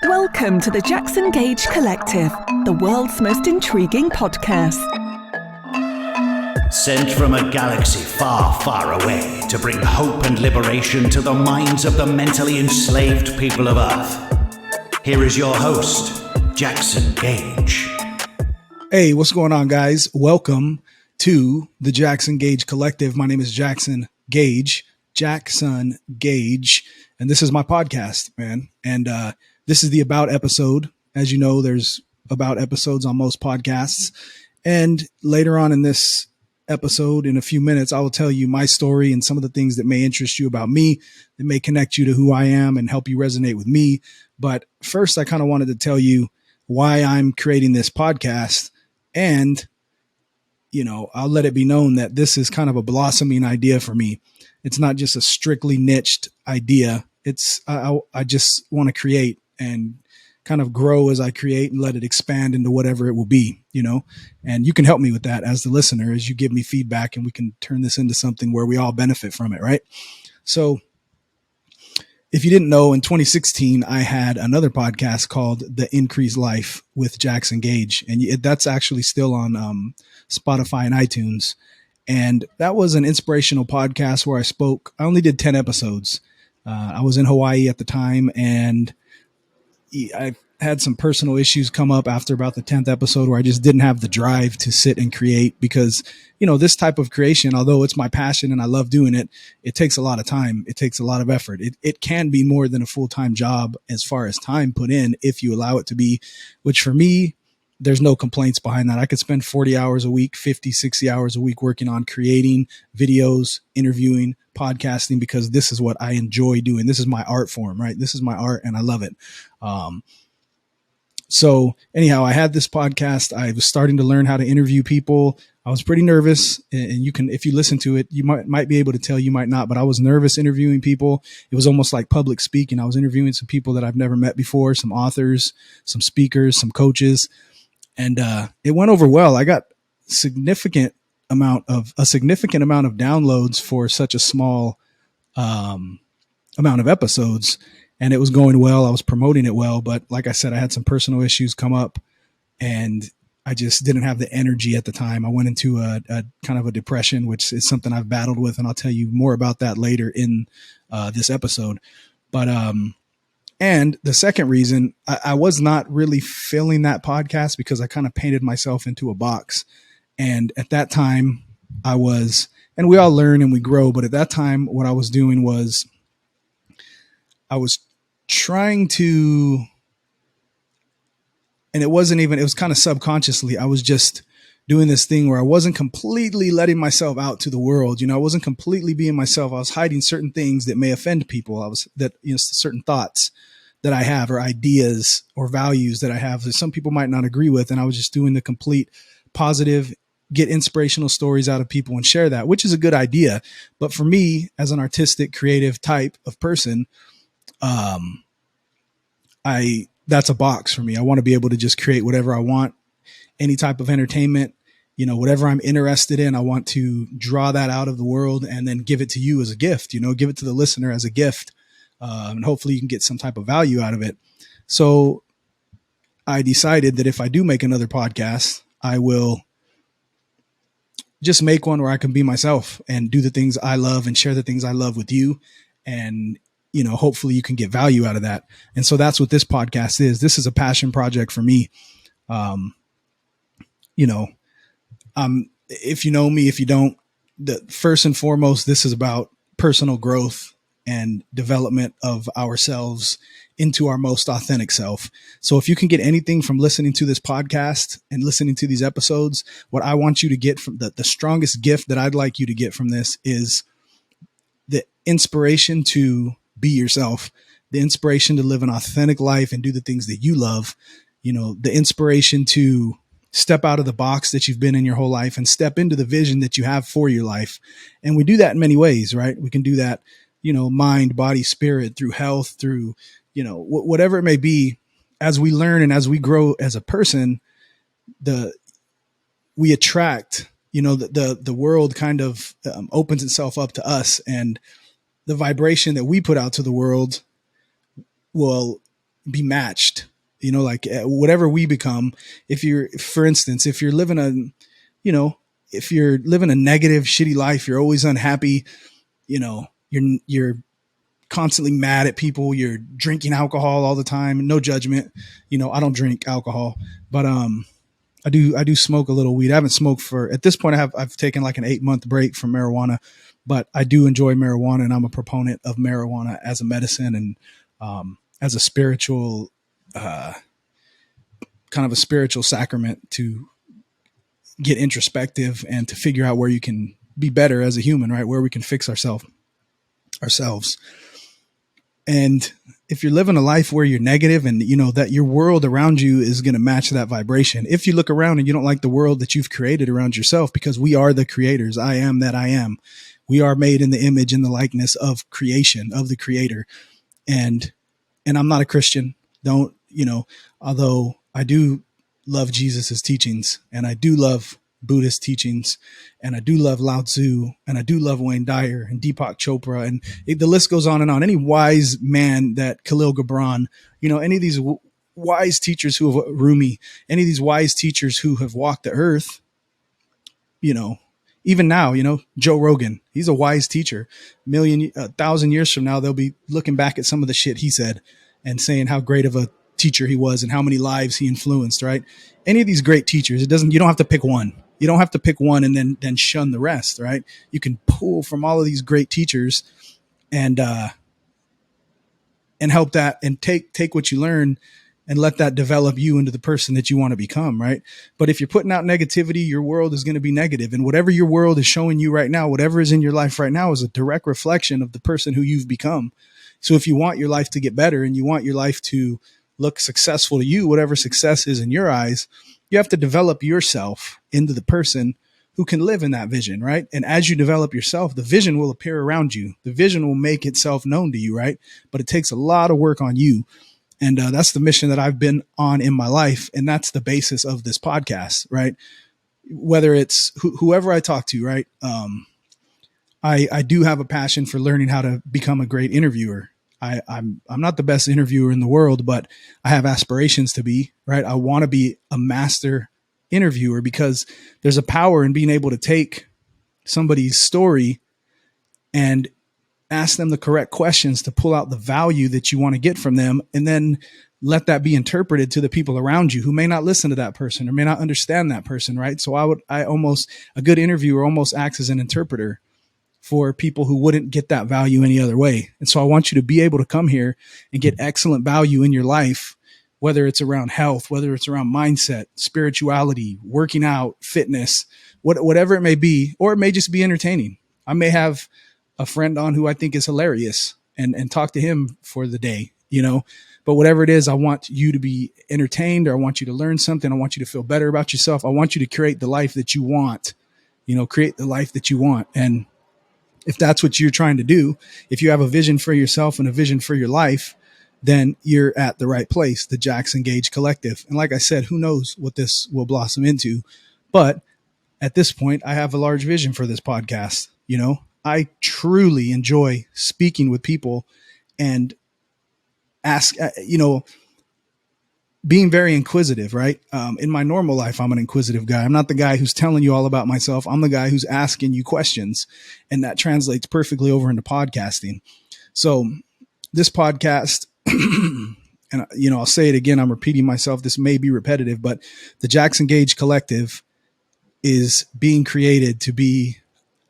Welcome to the Jackson Gage Collective, the world's most intriguing podcast. Sent from a galaxy far, far away to bring hope and liberation to the minds of the mentally enslaved people of Earth. Here is your host, Jackson Gage. Hey, what's going on, guys? Welcome to the Jackson Gage Collective. My name is Jackson Gage, and this is my podcast, man. And this is the About episode. As you know, there's About episodes on most podcasts. And later on in this episode, in a few minutes, I will tell you my story and some of the things that may interest you about me, that may connect you to who I am and help you resonate with me. But first, I kind of wanted to tell you why I'm creating this podcast. And, you know, I'll let it be known that this is kind of a blossoming idea for me. It's not just a strictly niched idea. It's I just want to create and kind of grow as I create and let it expand into whatever it will be, you know, and you can help me with that as the listener, as you give me feedback and we can turn this into something where we all benefit from it. Right. So if you didn't know, in 2016, I had another podcast called The Increased Life with Jackson Gage. And that's actually still on Spotify and iTunes. And that was an inspirational podcast where I spoke. I only did 10 episodes. I was in Hawaii at the time, and I had some personal issues come up after about the 10th episode where I just didn't have the drive to sit and create because, you know, this type of creation, although it's my passion and I love doing it, it takes a lot of time. It takes a lot of effort. It can be more than a full-time job as far as time put in if you allow it to be, which for me, there's no complaints behind that. I could spend 40 hours a week, 50, 60 hours a week working on creating videos, interviewing, podcasting, because this is what I enjoy doing. This is my art form, right? This is my art and I love it. So anyhow, I had this podcast. I was starting to learn how to interview people. I was pretty nervous, and you can, if you listen to it, you might be able to tell, you might not, but I was nervous interviewing people. It was almost like public speaking. I was interviewing some people that I've never met before, some authors, some speakers, some coaches. And it went over well. I got a significant amount of downloads for such a small amount of episodes, and it was going well. I was promoting it well, but like I said, I had some personal issues come up, and I just didn't have the energy at the time. I went into a kind of a depression, which is something I've battled with, and I'll tell you more about that later in this episode. But and the second reason, I was not really filling that podcast because I kind of painted myself into a box. And at that time and we all learn and we grow, but at that time, what I was doing was I was trying to, and it was kind of subconsciously, I was just doing this thing where I wasn't completely letting myself out to the world. You know, I wasn't completely being myself. I was hiding certain things that may offend people. Certain thoughts that I have or ideas or values that I have that some people might not agree with. And I was just doing the complete positive, get inspirational stories out of people and share that, which is a good idea. But for me, as an artistic, creative type of person, that's a box for me. I want to be able to just create whatever I want, any type of entertainment, you know, whatever I'm interested in. I want to draw that out of the world and then give it to you as a gift, you know, give it to the listener as a gift. And hopefully you can get some type of value out of it. So I decided that if I do make another podcast, I will just make one where I can be myself and do the things I love and share the things I love with you. And, you know, hopefully you can get value out of that. And so that's what this podcast is. This is a passion project for me. If you know me, if you don't, first and foremost, this is about personal growth and development of ourselves into our most authentic self. So if you can get anything from listening to this podcast and listening to these episodes, what I want you to get from the strongest gift that I'd like you to get from this is the inspiration to be yourself, the inspiration to live an authentic life and do the things that you love, you know, the inspiration to step out of the box that you've been in your whole life and step into the vision that you have for your life. And we do that in many ways, right? We can do that, you know, mind, body, spirit, through health, through, you know, whatever it may be. As we learn and as we grow as a person, we attract, you know, the world kind of opens itself up to us, and the vibration that we put out to the world will be matched. Like whatever we become, for instance, if you're living if you're living a negative, shitty life, you're always unhappy, you're constantly mad at people, you're drinking alcohol all the time, no judgment. I don't drink alcohol, but, I do smoke a little weed. I haven't smoked at this point. I've taken like an 8-month break from marijuana, but I do enjoy marijuana, and I'm a proponent of marijuana as a medicine and, as a spiritual, kind of a spiritual sacrament to get introspective and to figure out where you can be better as a human, right? Where we can fix ourselves. And if you're living a life where you're negative and that your world around you is going to match that vibration. If you look around and you don't like the world that you've created around yourself, because we are the creators, I am that I am. We are made in the image and the likeness of creation, of the creator. And I'm not a Christian. Although I do love Jesus's teachings, and I do love Buddhist teachings, and I do love Lao Tzu, and I do love Wayne Dyer and Deepak Chopra, and the list goes on and on. Any wise man, that Khalil Gibran, any of these wise teachers who have Rumi, any of these wise teachers who have walked the earth, even now, Joe Rogan, he's a wise teacher. 1,000 years from now, they'll be looking back at some of the shit he said and saying how great of a teacher he was and how many lives he influenced, right? Any of these great teachers, you don't have to pick one. You don't have to pick one and then shun the rest, right? You can pull from all of these great teachers and help that, and take what you learn and let that develop you into the person that you want to become, right? But if you're putting out negativity, your world is going to be negative. And whatever your world is showing you right now, whatever is in your life right now, is a direct reflection of the person who you've become. So if you want your life to get better and you want your life to look successful to you, whatever success is in your eyes, you have to develop yourself into the person who can live in that vision, right? And as you develop yourself, the vision will appear around you. The vision will make itself known to you, right? But it takes a lot of work on you. And that's the mission that I've been on in my life. And that's the basis of this podcast, right? Whether it's whoever I talk to, right? I do have a passion for learning how to become a great interviewer. I'm not the best interviewer in the world, but I have aspirations to be, right? I want to be a master interviewer, because there's a power in being able to take somebody's story and ask them the correct questions to pull out the value that you want to get from them, and then let that be interpreted to the people around you who may not listen to that person or may not understand that person, right? So a good interviewer almost acts as an interpreter for people who wouldn't get that value any other way. And so I want you to be able to come here and get excellent value in your life, whether it's around health, whether it's around mindset, spirituality, working out, fitness, whatever it may be, or it may just be entertaining. I may have a friend on who I think is hilarious and talk to him for the day, but whatever it is, I want you to be entertained, or I want you to learn something. I want you to feel better about yourself. I want you to create the life that you want, create the life that you want. And if that's what you're trying to do, if you have a vision for yourself and a vision for your life, then you're at the right place, the Jackson Gage Collective. And like I said, who knows what this will blossom into. But at this point, I have a large vision for this podcast. I truly enjoy speaking with people and being very inquisitive, right? In my normal life, I'm an inquisitive guy. I'm not the guy who's telling you all about myself. I'm the guy who's asking you questions, and that translates perfectly over into podcasting. So this podcast, and I'll say it again, I'm repeating myself. This may be repetitive, but the Jackson Gage Collective is being created to be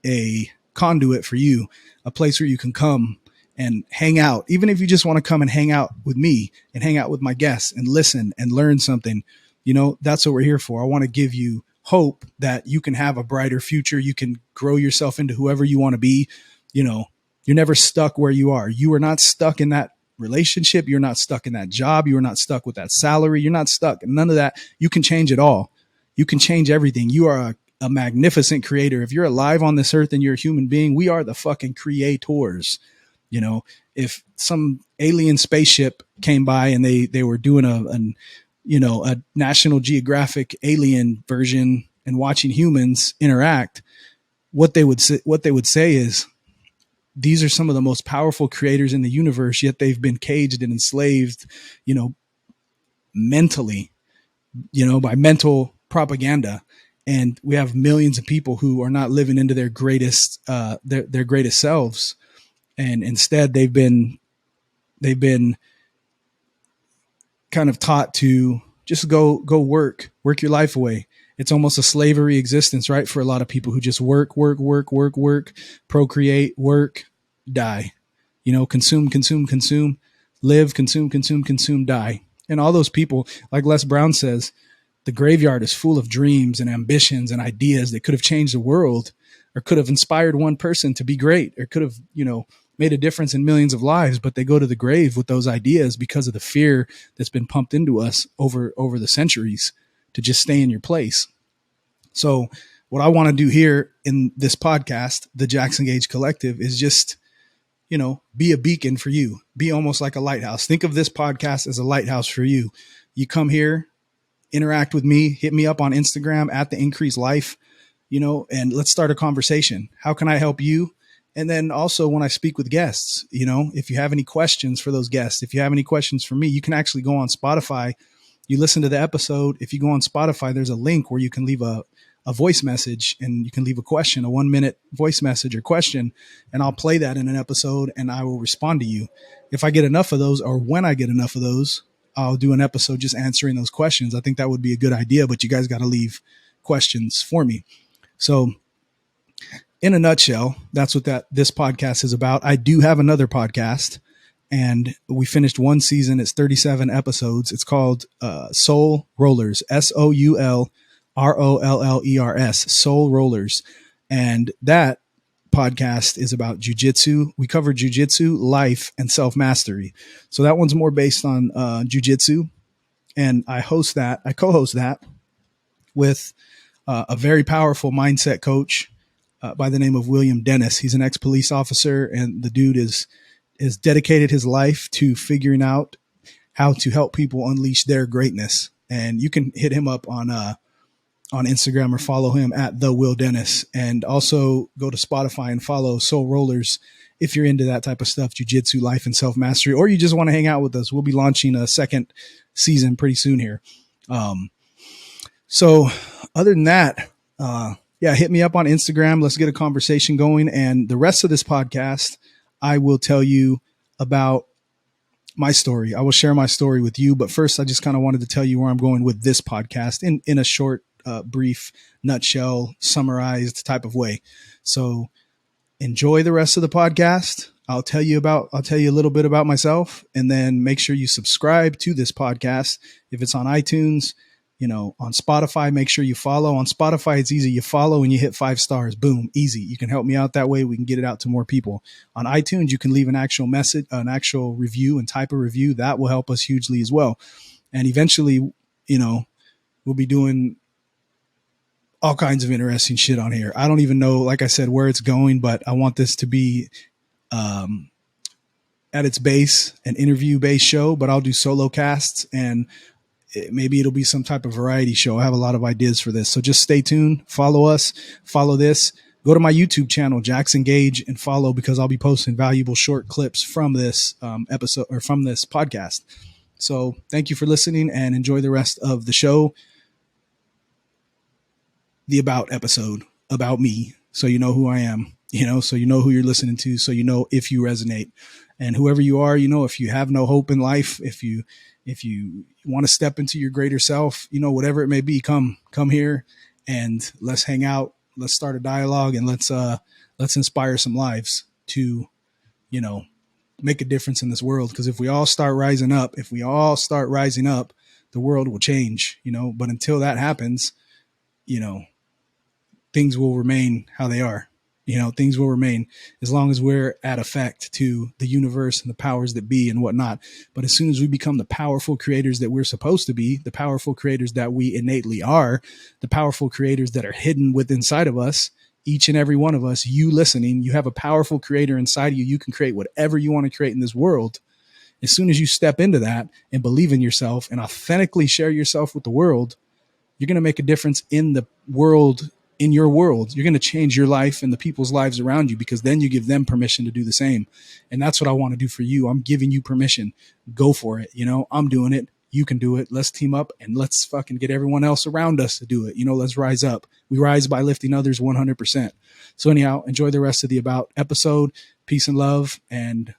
a conduit for you, a place where you can come and hang out. Even if you just want to come and hang out with me and hang out with my guests and listen and learn something, that's what we're here for. I want to give you hope that you can have a brighter future. You can grow yourself into whoever you want to be. You're never stuck where you are. You are not stuck in that relationship. You're not stuck in that job. You are not stuck with that salary. You're not stuck. None of that. You can change it all. You can change everything. You are a magnificent creator. If you're alive on this earth and you're a human being, we are the fucking creators. If some alien spaceship came by and they were doing a National Geographic alien version and watching humans interact, what they would say is, these are some of the most powerful creators in the universe, yet they've been caged and enslaved, mentally, by mental propaganda. And we have millions of people who are not living into their greatest, their greatest selves. And instead they've been kind of taught to just go work your life away. It's almost a slavery existence, right? For a lot of people who just work, procreate, work, die, consume, live, consume, die. And all those people, like Les Brown says, the graveyard is full of dreams and ambitions and ideas that could have changed the world, or could have inspired one person to be great, or could have, made a difference in millions of lives, but they go to the grave with those ideas because of the fear that's been pumped into us over the centuries to just stay in your place. So what I want to do here in this podcast, the Jackson Gage Collective, is just, be a beacon for you, be almost like a lighthouse. Think of this podcast as a lighthouse for you. You come here, interact with me, hit me up on Instagram at The Increased Life, and let's start a conversation. How can I help you? And then also when I speak with guests, if you have any questions for those guests, if you have any questions for me, you can actually go on Spotify. You listen to the episode. If you go on Spotify, there's a link where you can leave a voice message, and you can leave a question, a 1-minute voice message or question, and I'll play that in an episode and I will respond to you. If I get enough of those, or when I get enough of those, I'll do an episode just answering those questions. I think that would be a good idea, but you guys got to leave questions for me. So in a nutshell, that's what this podcast is about. I do have another podcast, and we finished one season. It's 37 episodes. It's called Soul Rollers, SOULROLLERS, Soul Rollers. And that podcast is about jujitsu. We cover jujitsu, life, and self-mastery. So that one's more based on jujitsu. And I co-host that with a very powerful mindset coach by the name of William Dennis. He's an ex-police officer, and the dude is dedicated his life to figuring out how to help people unleash their greatness. And you can hit him up on Instagram, or follow him at the Will Dennis, and also go to Spotify and follow Soul Rollers if you're into that type of stuff, jiu-jitsu, life, and self-mastery, or you just want to hang out with us. We'll be launching a second season pretty soon here. So other than that, hit me up on Instagram. Let's get a conversation going. And the rest of this podcast, I will tell you about my story. I will share my story with you. But first, I just kind of wanted to tell you where I'm going with this podcast in a short, brief, nutshell, summarized type of way. So enjoy the rest of the podcast. I'll tell you a little bit about myself, and then make sure you subscribe to this podcast. If it's on iTunes, on Spotify, make sure you follow. On Spotify, it's easy. You follow and you hit 5 stars. Boom, easy. You can help me out that way. We can get it out to more people. On iTunes, you can leave an actual message, an actual review, and type a review. That will help us hugely as well. And eventually, we'll be doing all kinds of interesting shit on here. I don't even know, like I said, where it's going, but I want this to be at its base an interview-based show, but I'll do solo casts, and maybe it'll be some type of variety show. I have a lot of ideas for this. So just stay tuned, follow us, follow this, go to my YouTube channel, Jackson Gage, and follow, because I'll be posting valuable short clips from this episode, or from this podcast. So thank you for listening, and enjoy the rest of the show. The about episode about me. So you know who I am, so you know who you're listening to, so you know if you resonate. And whoever you are, if you have no hope in life, if you want to step into your greater self, whatever it may be, come here and let's hang out. Let's start a dialogue, and let's inspire some lives to, make a difference in this world. Because if we all start rising up, the world will change, but until that happens, things will remain how they are. Things will remain as long as we're at effect to the universe and the powers that be and whatnot. But as soon as we become the powerful creators that we're supposed to be, the powerful creators that we innately are, the powerful creators that are hidden within inside of us, each and every one of us, you listening, you have a powerful creator inside of you. You can create whatever you want to create in this world. As soon as you step into that and believe in yourself and authentically share yourself with the world, you're going to make a difference in the world in your world. You're going to change your life and the people's lives around you, because then you give them permission to do the same. And that's what I want to do for you. I'm giving you permission. Go for it. I'm doing it. You can do it. Let's team up and let's fucking get everyone else around us to do it. Let's rise up. We rise by lifting others 100%. So anyhow, enjoy the rest of the About episode. Peace and love. And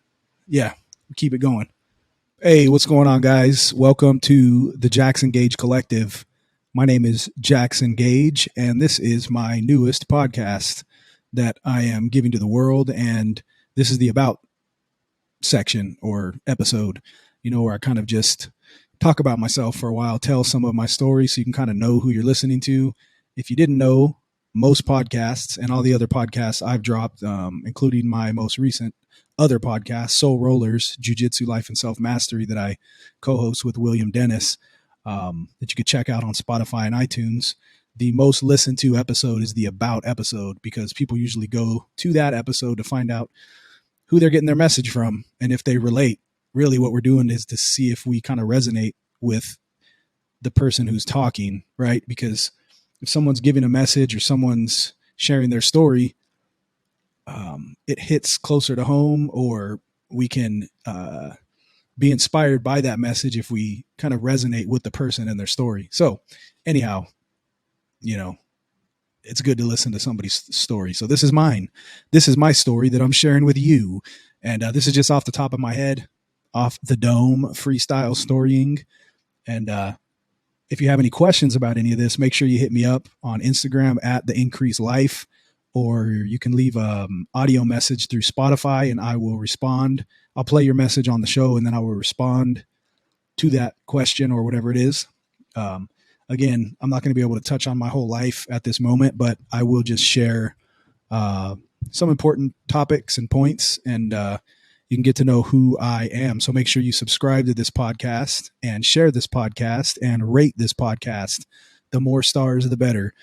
yeah, keep it going. Hey, what's going on, guys? Welcome to the Jackson Gage Collective. My name is Jackson Gage, and this is my newest podcast that I am giving to the world. And this is the About section or episode, where I kind of just talk about myself for a while, tell some of my story so you can kind of know who you're listening to. If you didn't know, most podcasts and all the other podcasts I've dropped, including my most recent other podcast, Soul Rollers, Jiu-Jitsu, Life, and Self-Mastery, that I co-host with William Dennis, that you could check out on Spotify and iTunes. The most listened to episode is the About episode, because people usually go to that episode to find out who they're getting their message from and if they relate. Really what we're doing is to see if we kind of resonate with the person who's talking, right? Because if someone's giving a message or someone's sharing their story, it hits closer to home, or we can be inspired by that message if we kind of resonate with the person and their story. So anyhow, it's good to listen to somebody's story. So this is mine. This is my story that I'm sharing with you. And this is just off the top of my head, off the dome, freestyle storying. And if you have any questions about any of this, make sure you hit me up on Instagram at The Increase Life, or you can leave an audio message through Spotify and I will respond. I'll play your message on the show and then I will respond to that question or whatever it is. Again, I'm not going to be able to touch on my whole life at this moment, but I will just share some important topics and points, and you can get to know who I am. So make sure you subscribe to this podcast and share this podcast and rate this podcast. The more stars, the better.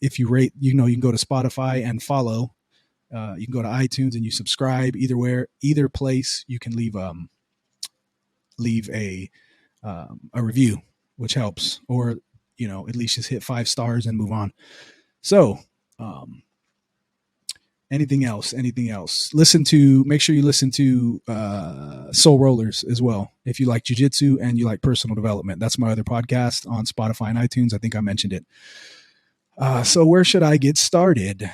If you rate, you can go to Spotify and follow. You can go to iTunes and you subscribe. Either place, you can leave a review, which helps, or at least just hit 5 stars and move on. So, anything else? Make sure you listen to Soul Rollers as well. If you like jiu-jitsu and you like personal development, that's my other podcast on Spotify and iTunes. I think I mentioned it. So where should I get started?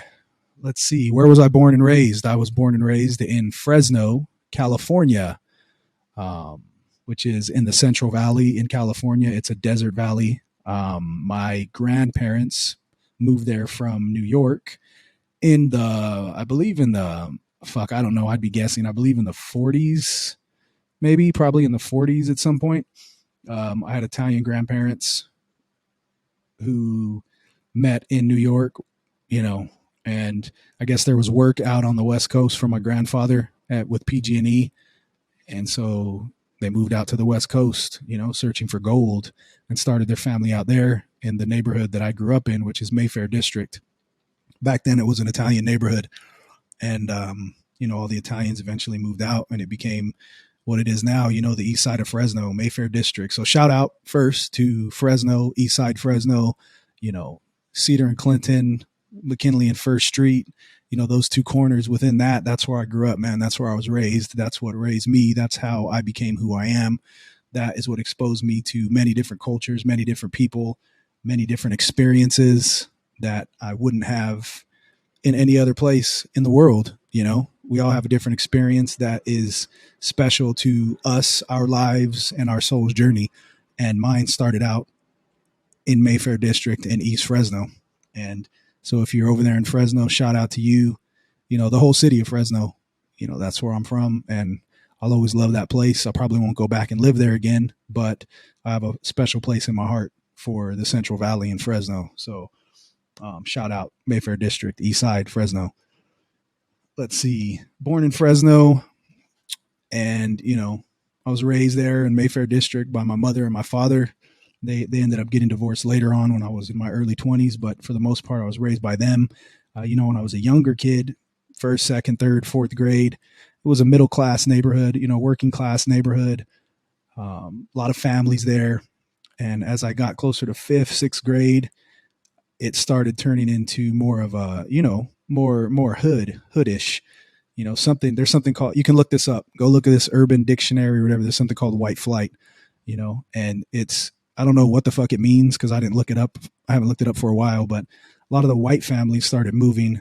Let's see. Where was I born and raised? I was born and raised in Fresno, California, which is in the Central Valley in California. It's a desert valley. My grandparents moved there from New York I believe in the 40s, probably in the 40s at some point. I had Italian grandparents who met in New York, and I guess there was work out on the West Coast for my grandfather with PG&E. And so they moved out to the West Coast, searching for gold, and started their family out there in the neighborhood that I grew up in, which is Mayfair District. Back then it was an Italian neighborhood, and, all the Italians eventually moved out and it became what it is now, the east side of Fresno, Mayfair District. So shout out first to Fresno, east side Fresno, Cedar and Clinton, McKinley and First Street, those two corners within that's where I grew up, man. That's where I was raised. That's what raised me. That's how I became who I am. That is what exposed me to many different cultures, many different people, many different experiences that I wouldn't have in any other place in the world. We all have a different experience that is special to us, our lives, and our soul's journey. And mine started out in Mayfair District in East Fresno. And so if you're over there in Fresno, shout out to you, the whole city of Fresno. That's where I'm from, and I'll always love that place. I probably won't go back and live there again, but I have a special place in my heart for the Central Valley in Fresno. So shout out Mayfair District, East Side, Fresno. Let's see, born in Fresno, and, I was raised there in Mayfair District by my mother and my father. They ended up getting divorced later on when I was in my early 20s, but for the most part, I was raised by them. When I was a younger kid, 1st, 2nd, 3rd, 4th grade, it was a middle-class neighborhood, working-class neighborhood, a lot of families there. And as I got closer to 5th, 6th grade, it started turning into more of a, more hoodish, something. There's something called, you can look this up, go look at this Urban Dictionary or whatever. There's something called white flight, and it's, I don't know what the fuck it means because I didn't look it up. I haven't looked it up for a while, but a lot of the white families started moving,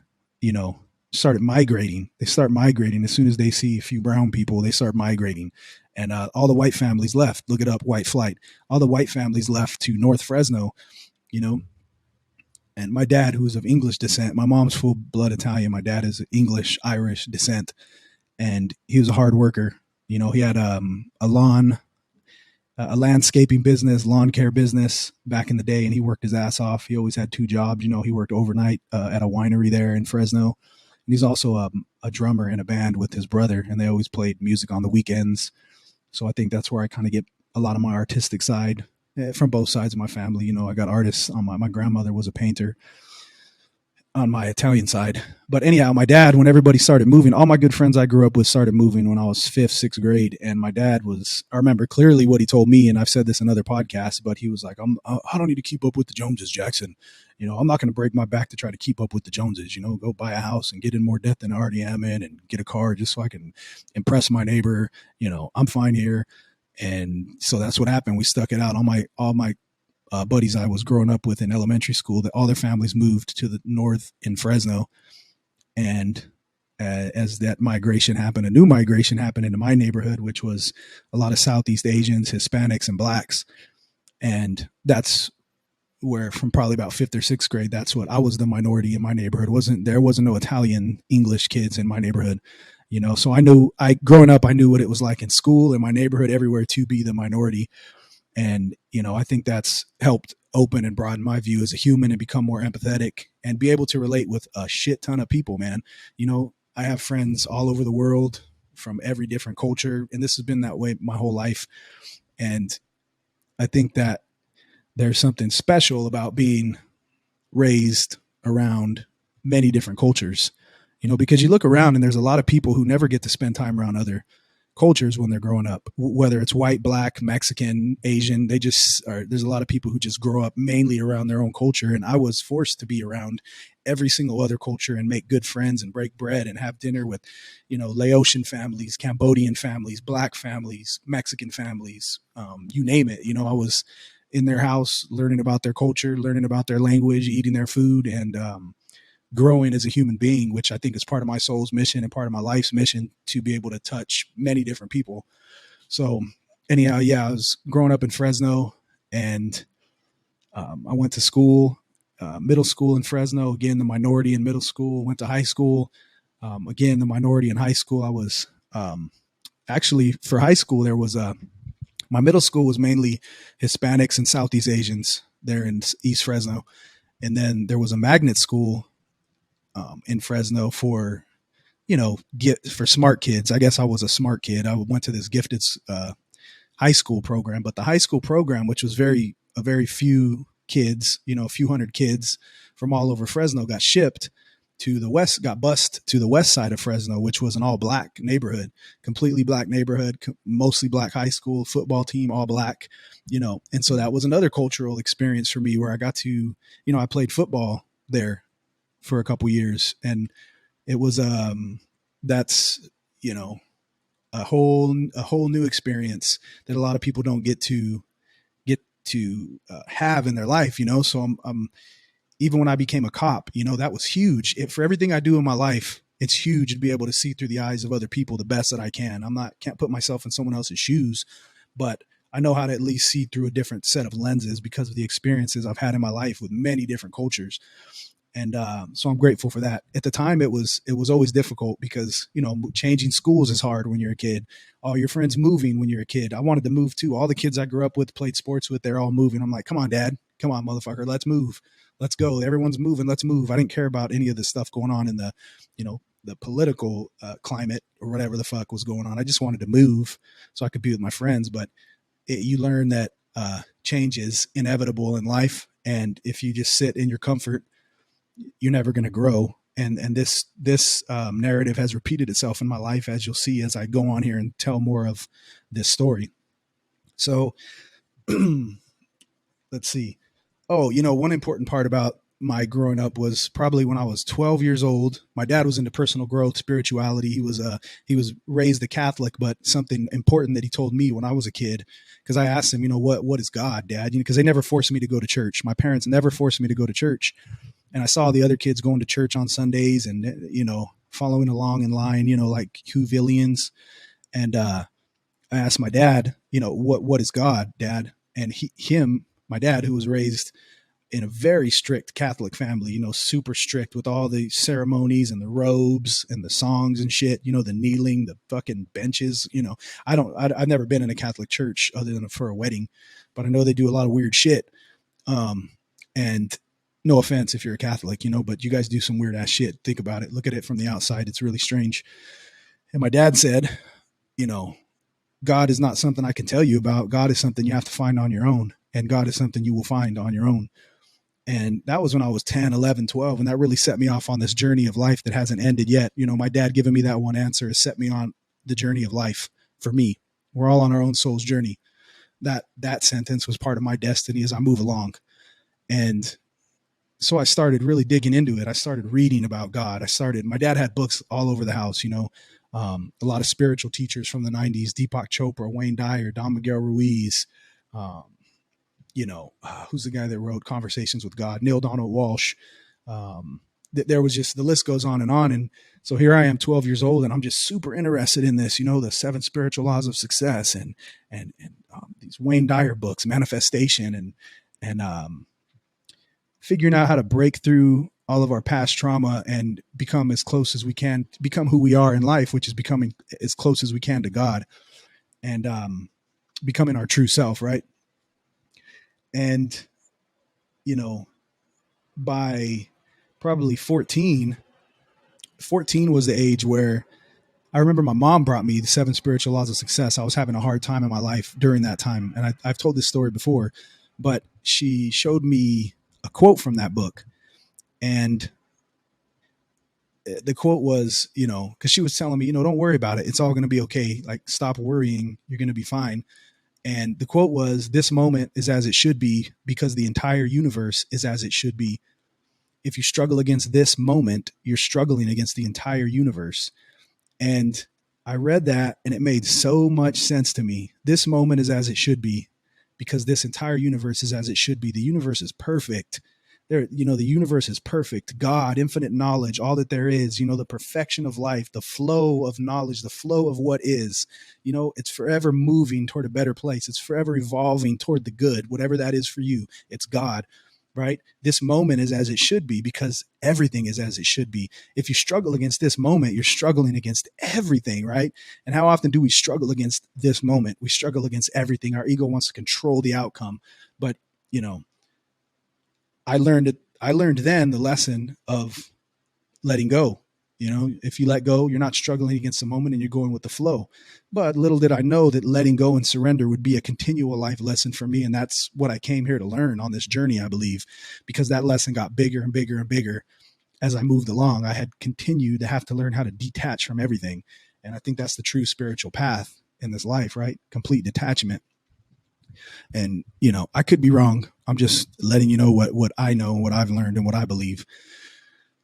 started migrating. They start migrating as soon as they see a few brown people, they start migrating. And all the white families left. Look it up, white flight. All the white families left to North Fresno, you know, and my dad, who is of English descent, my mom's full blood Italian. My dad is English, Irish descent, and he was a hard worker. He had a landscaping business, lawn care business back in the day, and he worked his ass off. He always had two jobs. He worked overnight at a winery there in Fresno. And he's also a drummer in a band with his brother, and they always played music on the weekends. So I think that's where I kind of get a lot of my artistic side from both sides of my family. I got artists on my grandmother was a painter on my Italian side. But anyhow, my dad, when everybody started moving, all my good friends I grew up with started moving when I was fifth, sixth grade. And my dad I remember clearly what he told me, and I've said this in other podcasts, but he was like, I don't need to keep up with the Joneses, Jackson. I'm not going to break my back to try to keep up with the Joneses, go buy a house and get in more debt than I already am in and get a car just so I can impress my neighbor. I'm fine here. And so that's what happened. We stuck it out. All my buddies I was growing up with in elementary school, that all their families moved to the north in Fresno. And as that migration happened, a new migration happened into my neighborhood, which was a lot of Southeast Asians, Hispanics, and blacks. And that's where from probably about fifth or sixth grade, that's what I was the minority in my neighborhood. There wasn't no Italian English kids in my neighborhood. So growing up, I knew what it was like in school, in my neighborhood, everywhere to be the minority. And, I think that's helped open and broaden my view as a human and become more empathetic and be able to relate with a shit ton of people, man. I have friends all over the world from every different culture, and this has been that way my whole life. And I think that there's something special about being raised around many different cultures, because you look around and there's a lot of people who never get to spend time around other cultures when they're growing up, whether it's white, black, Mexican, Asian. There's a lot of people who just grow up mainly around their own culture. And I was forced to be around every single other culture and make good friends and break bread and have dinner with, Laotian families, Cambodian families, black families, Mexican families, you name it. I was in their house learning about their culture, learning about their language, eating their food, and growing as a human being, which I think is part of my soul's mission and part of my life's mission, to be able to touch many different people. So anyhow, yeah, I was growing up in Fresno, and I went to school, middle school in Fresno, again, the minority in middle school, went to high school, again, the minority in high school. I was actually, for high school, my middle school was mainly Hispanics and Southeast Asians there in East Fresno. And then there was a magnet school in Fresno for, for smart kids. I guess I was a smart kid. I went to this gifted high school program, but the high school program, which was a very few kids, a few hundred kids from all over Fresno, got bused to the west side of Fresno, which was an all black neighborhood, completely black neighborhood, mostly black high school, football team, all black, and so that was another cultural experience for me where I got to, I played football there for a couple years, and it was that's a whole new experience that a lot of people don't get to have in their life. So I'm even when I became a cop, that was huge. For everything I do in my life, it's huge to be able to see through the eyes of other people the best that I can. Can't put myself in someone else's shoes, but I know how to at least see through a different set of lenses because of the experiences I've had in my life with many different cultures. And so I'm grateful for that. At the time, it was always difficult because, changing schools is hard when you're a kid. All your friends moving when you're a kid. I wanted to move too. All the kids I grew up with, played sports with, they're all moving. I'm like, come on, Dad. Come on, motherfucker. Let's move. Let's go. Everyone's moving. Let's move. I didn't care about any of the stuff going on in the political climate or whatever the fuck was going on. I just wanted to move so I could be with my friends. But you learn that change is inevitable in life. And if you just sit in your comfort, you're never going to grow. And this narrative has repeated itself in my life, as you'll see as I go on here and tell more of this story. So let's see. Oh, one important part about my growing up was probably when I was 12 years old. My dad was into personal growth, spirituality. He was raised a Catholic, but something important that he told me when I was a kid, because I asked him, what is God, Dad? Because they never forced me to go to church. My parents never forced me to go to church. And I saw the other kids going to church on Sundays and, following along in line, like Whovillians. And I asked my dad, what is God, Dad? And my dad, who was raised in a very strict Catholic family, super strict with all the ceremonies and the robes and the songs and shit, the kneeling, the fucking benches, I've never been in a Catholic church other than for a wedding, but I know they do a lot of weird shit. And no offense if you're a Catholic, but you guys do some weird ass shit. Think about it. Look at it from the outside. It's really strange. And my dad said, God is not something I can tell you about. God is something you have to find on your own. And God is something you will find on your own. And that was when I was 10, 11, 12. And that really set me off on this journey of life that hasn't ended yet. My dad giving me that one answer has set me on the journey of life for me. We're all on our own soul's journey. That sentence was part of my destiny as I move along. And so I started really digging into it. I started reading about God. My dad had books all over the house, a lot of spiritual teachers from the 90s, Deepak Chopra, Wayne Dyer, Don Miguel Ruiz, who's the guy that wrote Conversations with God? Neil Donald Walsh. There was just, the list goes on. And so here I am 12 years old and I'm just super interested in this, the 7 spiritual laws of success and these Wayne Dyer books, Manifestation and figuring out how to break through all of our past trauma and become as close as we can, become who we are in life, which is becoming as close as we can to God and becoming our true self. Right. And, by probably 14 was the age where I remember my mom brought me the 7 spiritual laws of success. I was having a hard time in my life during that time. And I've told this story before, but she showed me a quote from that book. And the quote was, because she was telling me, don't worry about it. It's all going to be okay. Like, stop worrying. You're going to be fine. And the quote was, this moment is as it should be because the entire universe is as it should be. If you struggle against this moment, you're struggling against the entire universe. And I read that and it made so much sense to me. This moment is as it should be because this entire universe is as it should be. The universe is perfect. The universe is perfect. God, infinite knowledge, all that there is, the perfection of life, the flow of knowledge, the flow of what is, it's forever moving toward a better place. It's forever evolving toward the good, whatever that is for you. It's God, right? This moment is as it should be because everything is as it should be. If you struggle against this moment, you're struggling against everything, right? And how often do we struggle against this moment? We struggle against everything. Our ego wants to control the outcome, but I learned then the lesson of letting go. If you let go, you're not struggling against the moment and you're going with the flow. But little did I know that letting go and surrender would be a continual life lesson for me. And that's what I came here to learn on this journey, I believe, because that lesson got bigger and bigger and bigger as I moved along. I had continued to have to learn how to detach from everything. And I think that's the true spiritual path in this life, right? Complete detachment. And, I could be wrong. I'm just letting you know what I know and what I've learned and what I believe.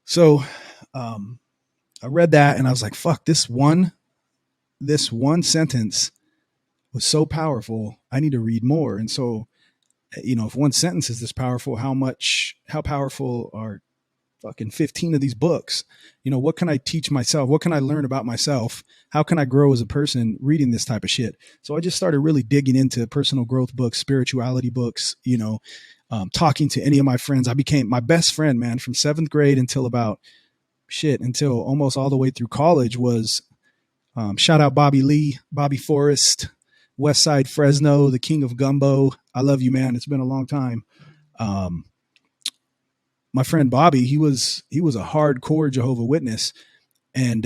So I read that and I was like, fuck, this one sentence was so powerful. I need to read more. And so, if one sentence is this powerful, how powerful are fucking 15 of these books? What can I teach myself? What can I learn about myself? How can I grow as a person reading this type of shit? So I just started really digging into personal growth books, spirituality books, talking to any of my friends. I became my best friend, man, from 7th grade until almost all the way through college was, shout out Bobby Lee, Bobby Forrest, Westside Fresno, the king of gumbo. I love you, man. It's been a long time. My friend Bobby, he was a hardcore Jehovah Witness, and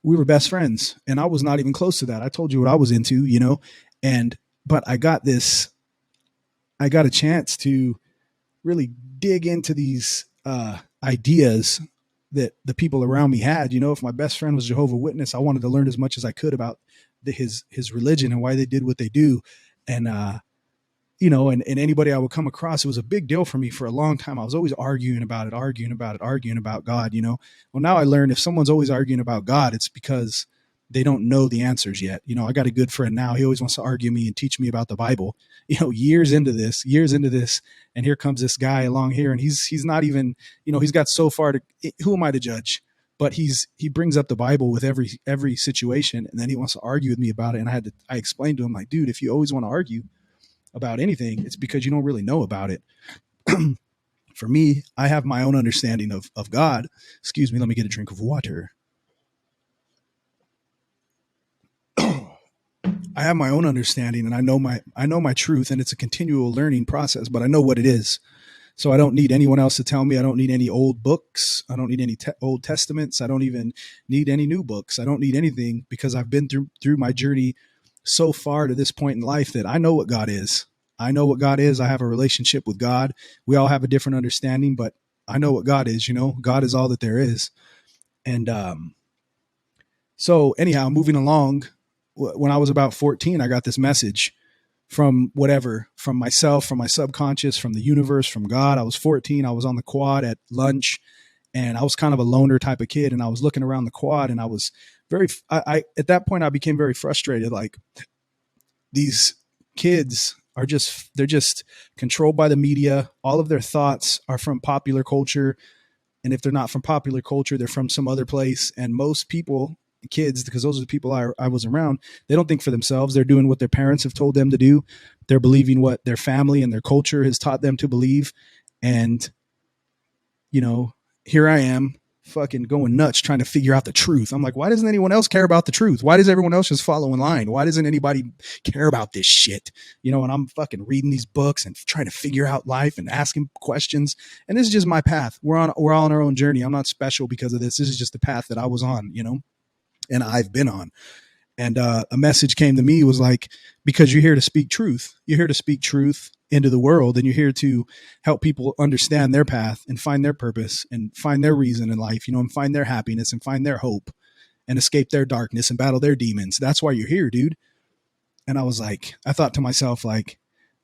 we were best friends. And I was not even close to that. I told you what I was into, but I got a chance to really dig into these ideas that the people around me had. If my best friend was Jehovah Witness, I wanted to learn as much as I could about his religion and why they did what they do. And and anybody I would come across, it was a big deal for me for a long time. I was always arguing about God. Well, now I learned if someone's always arguing about God, it's because they don't know the answers yet. I got a good friend now. He always wants to argue me and teach me about the Bible, years into this. And here comes this guy along here, and he's not even, he's got so far to, who am I to judge? But he brings up the Bible with every situation, and then he wants to argue with me about it. And I explained to him, like, dude, if you always want to argue about anything, it's because you don't really know about it. For me, I have my own understanding of God. Excuse me, let me get a drink of water. I have my own understanding, and I know my truth, and it's a continual learning process, but I know what it is. So I don't need anyone else to tell me. I don't need any old books. I don't need any Old Testaments. I don't even need any new books. I don't need anything, because I've been through my journey so far to this point in life that I know what God is. I know what God is. I have a relationship with God. We all have a different understanding, but I know what God is. God is all that there is. And so anyhow, moving along, when I was about 14, I got this message from myself, from my subconscious, from the universe, from God. I was 14. I was on the quad at lunch, and I was kind of a loner type of kid. And I was looking around the quad, and I was at that point, I became very frustrated. Like, these kids they're just controlled by the media. All of their thoughts are from popular culture. And if they're not from popular culture, they're from some other place. And most people, kids, because those are the people I was around, they don't think for themselves. They're doing what their parents have told them to do. They're believing what their family and their culture has taught them to believe. And, here I am fucking going nuts trying to figure out the truth. I'm like, why doesn't anyone else care about the truth? Why does everyone else just follow in line? Why doesn't anybody care about this shit? And I'm fucking reading these books and trying to figure out life and asking questions. And this is just my path. We're all on our own journey. I'm not special because of this. This is just the path that I was on, and I've been on. And a message came to me. It was like, because you're here to speak truth. You're here to speak truth into the world, and you're here to help people understand their path and find their purpose and find their reason in life, and find their happiness and find their hope and escape their darkness and battle their demons. That's why you're here, dude. And I thought to myself, like,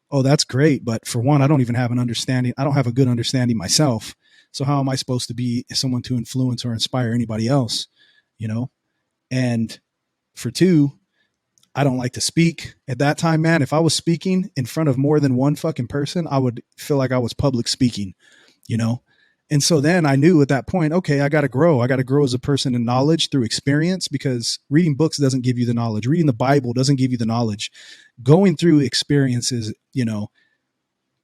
oh, that's great. But for one, I don't even have an understanding. I don't have a good understanding myself. So how am I supposed to be someone to influence or inspire anybody else? And for two, I don't like to speak. At that time, man, if I was speaking in front of more than one fucking person, I would feel like I was public speaking, And so then I knew at that point, okay, I got to grow. I got to grow as a person in knowledge through experience, because reading books doesn't give you the knowledge. Reading the Bible doesn't give you the knowledge. Going through experiences,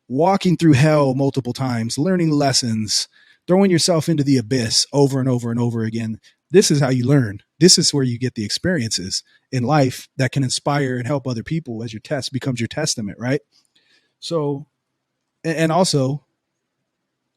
walking through hell multiple times, learning lessons, throwing yourself into the abyss over and over and over again. This is how you learn. This is where you get the experiences in life that can inspire and help other people as your test becomes your testament, right? So, and also,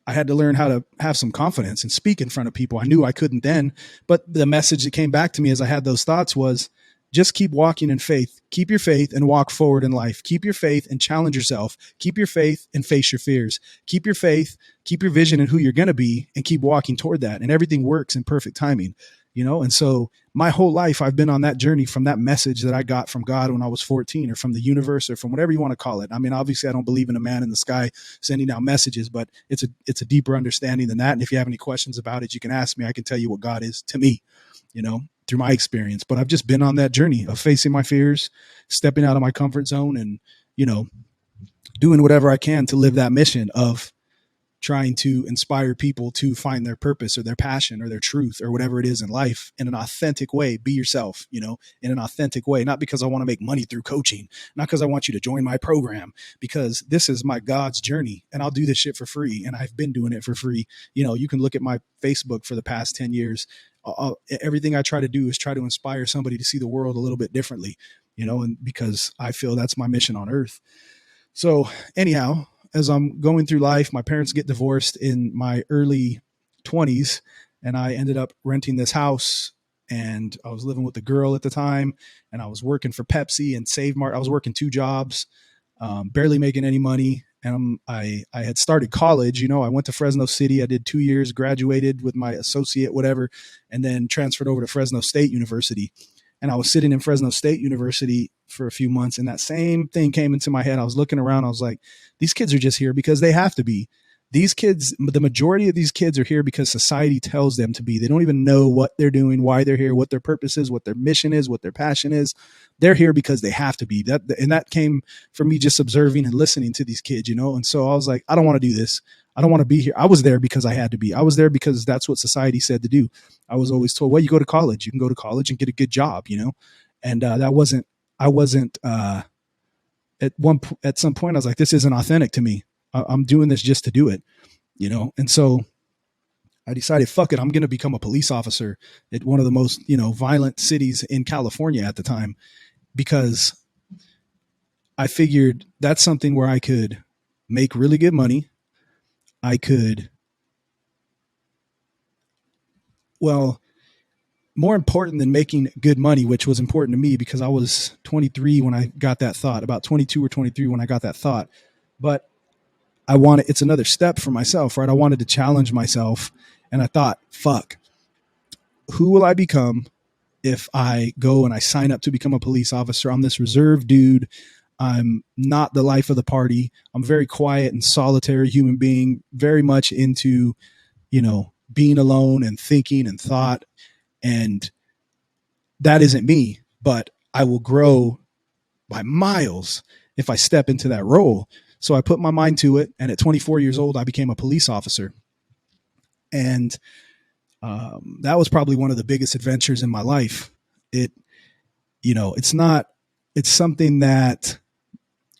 I had to learn how to have some confidence and speak in front of people. I knew I couldn't then, but the message that came back to me as I had those thoughts was, just keep walking in faith. Keep your faith and walk forward in life. Keep your faith and challenge yourself. Keep your faith and face your fears. Keep your faith, keep your vision and who you're going to be, and keep walking toward that. And everything works in perfect timing, And so my whole life, I've been on that journey from that message that I got from God when I was 14, or from the universe, or from whatever you want to call it. I mean, obviously I don't believe in a man in the sky sending out messages, but it's a deeper understanding than that. And if you have any questions about it, you can ask me. I can tell you what God is to me, through my experience. But I've just been on that journey of facing my fears, stepping out of my comfort zone, and, doing whatever I can to live that mission of trying to inspire people to find their purpose or their passion or their truth or whatever it is in life in an authentic way. Be yourself, in an authentic way, not because I want to make money through coaching, not because I want you to join my program, because this is my God's journey, and I'll do this shit for free. And I've been doing it for free. You can look at my Facebook for the past 10 years. Everything I try to do is try to inspire somebody to see the world a little bit differently, and because I feel that's my mission on earth. So anyhow, as I'm going through life, my parents get divorced in my early 20s, and I ended up renting this house, and I was living with a girl at the time, and I was working for Pepsi and Save Mart. I was working 2 jobs, barely making any money. And I had started college, I went to Fresno City. I did 2 years, graduated with my associate, whatever, and then transferred over to Fresno State University. And I was sitting in Fresno State University for a few months, and that same thing came into my head. I was looking around. I was like, these kids are just here because they have to be. These kids, the majority of these kids are here because society tells them to be. They don't even know what they're doing, why they're here, what their purpose is, what their mission is, what their passion is. They're here because they have to be. And that came from me just observing and listening to these kids, And so I was like, I don't want to do this. I don't want to be here. I was there because I had to be. I was there because that's what society said to do. I was always told, well, you go to college. You can go to college and get a good job, And I wasn't. At some point, I was like, this isn't authentic to me. I'm doing this just to do it, And so I decided, fuck it, I'm going to become a police officer at one of the most, violent cities in California at the time, because I figured that's something where I could make really good money. I could, well, more important than making good money, which was important to me because I was 23 when I got that thought, about 22 or 23 when I got that thought. But it's another step for myself, right? I wanted to challenge myself. And I thought, fuck, who will I become if I go and I sign up to become a police officer? I'm this reserved dude. I'm not the life of the party. I'm very quiet and solitary human being, very much into, being alone and thinking and thought. And that isn't me, but I will grow by miles if I step into that role. So I put my mind to it. And at 24 years old, I became a police officer. And that was probably one of the biggest adventures in my life. It's something that,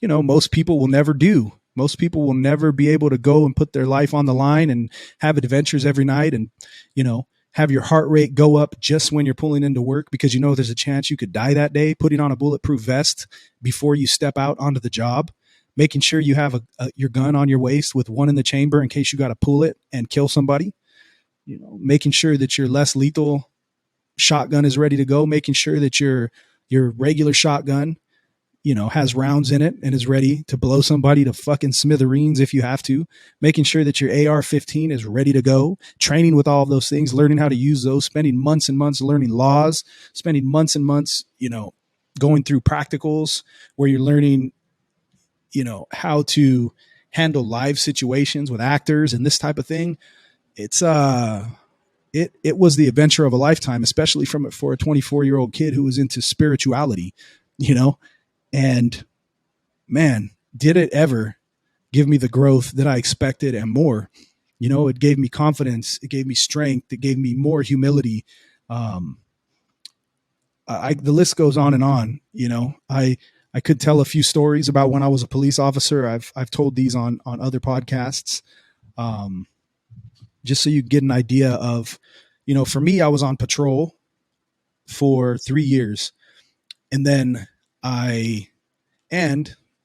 most people will never do. Most people will never be able to go and put their life on the line and have adventures every night and, have your heart rate go up just when you're pulling into work because there's a chance you could die that day, putting on a bulletproof vest before you step out onto the job, making sure you have your gun on your waist with one in the chamber in case you got to pull it and kill somebody, making sure that your less lethal shotgun is ready to go, making sure that your regular shotgun, has rounds in it and is ready to blow somebody to fucking smithereens if you have to, making sure that your AR-15 is ready to go, training with all of those things, learning how to use those, spending months and months learning laws, spending months and months, going through practicals where you're learning, how to handle live situations with actors and this type of thing. It's, it was the adventure of a lifetime, especially for a 24-year-old kid who was into spirituality, and man, did it ever give me the growth that I expected and more. It gave me confidence. It gave me strength. It gave me more humility. The list goes on and on. I could tell a few stories about when I was a police officer. I've told these on other podcasts, just so you get an idea of, for me, I was on patrol for 3 years, and then I'll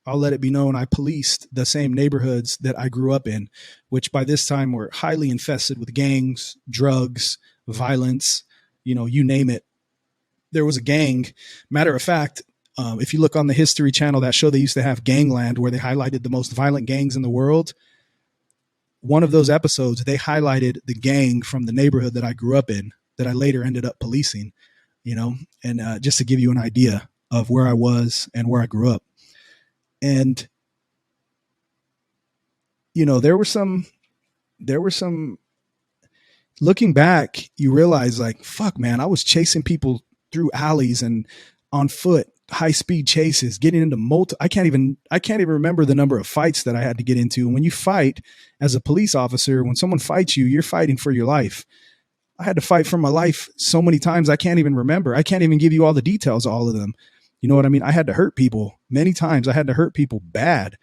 let it be known, I policed the same neighborhoods that I grew up in, which by this time were highly infested with gangs, drugs, violence, you name it. There was a gang. Matter of fact, if you look on the History Channel, that show they used to have Gangland, where they highlighted the most violent gangs in the world. One of those episodes, they highlighted the gang from the neighborhood that I grew up in that I later ended up policing, and just to give you an idea of where I was and where I grew up. And, there were some, looking back, you realize like, fuck, man, I was chasing people through alleys and on foot, high speed chases, getting into I can't even remember the number of fights that I had to get into. And when you fight as a police officer, when someone fights you, you're fighting for your life. I had to fight for my life so many times. I can't even remember. I can't even give you all the details, all of them. You know what I mean? I had to hurt people many times. I had to hurt people bad,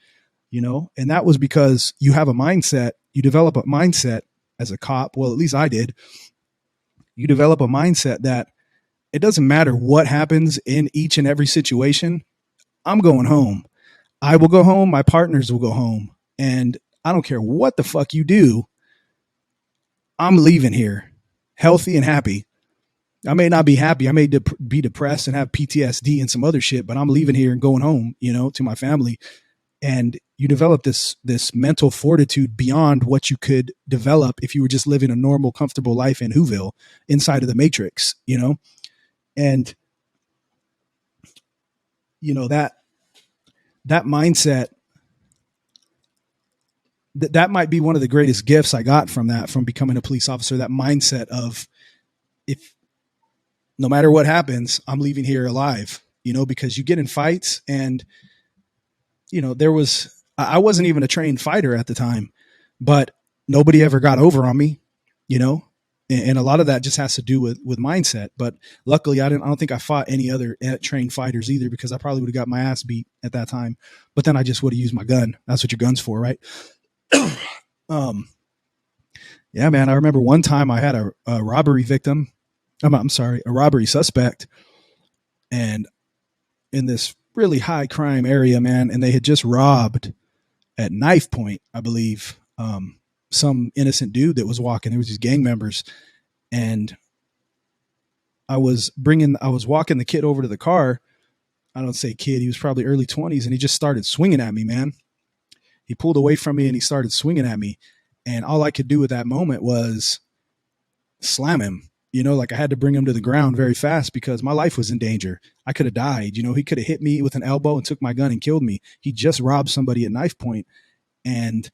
and that was because you have a mindset. You develop a mindset as a cop. Well, at least I did. You develop a mindset that it doesn't matter what happens in each and every situation. I'm going home. I will go home. My partners will go home. And I don't care what the fuck you do. I'm leaving here healthy and happy. I may not be happy. I may be depressed and have PTSD and some other shit, but I'm leaving here and going home, to my family. And you develop this mental fortitude beyond what you could develop if you were just living a normal, comfortable life in Whoville inside of the Matrix, And that mindset, that might be one of the greatest gifts I got from becoming a police officer. That mindset of, if no matter what happens, I'm leaving here alive, because you get in fights and, I wasn't even a trained fighter at the time, but nobody ever got over on me, you know, and a lot of that just has to do with mindset. But luckily I don't think I fought any other trained fighters either, because I probably would have got my ass beat at that time, but then I just would have used my gun. That's what your gun's for, right? Yeah, man. I remember one time I had a robbery victim. I'm sorry, a robbery suspect, and in this really high crime area, man, and they had just robbed at knife point, I believe, some innocent dude that was walking. There was these gang members, and I was walking the kid over to the car. I don't say kid, he was probably early 20s, and he just started swinging at me, man. He pulled away from me and he started swinging at me. And all I could do at that moment was slam him. Like I had to bring him to the ground very fast because my life was in danger. I could have died. He could have hit me with an elbow and took my gun and killed me. He just robbed somebody at knife point, and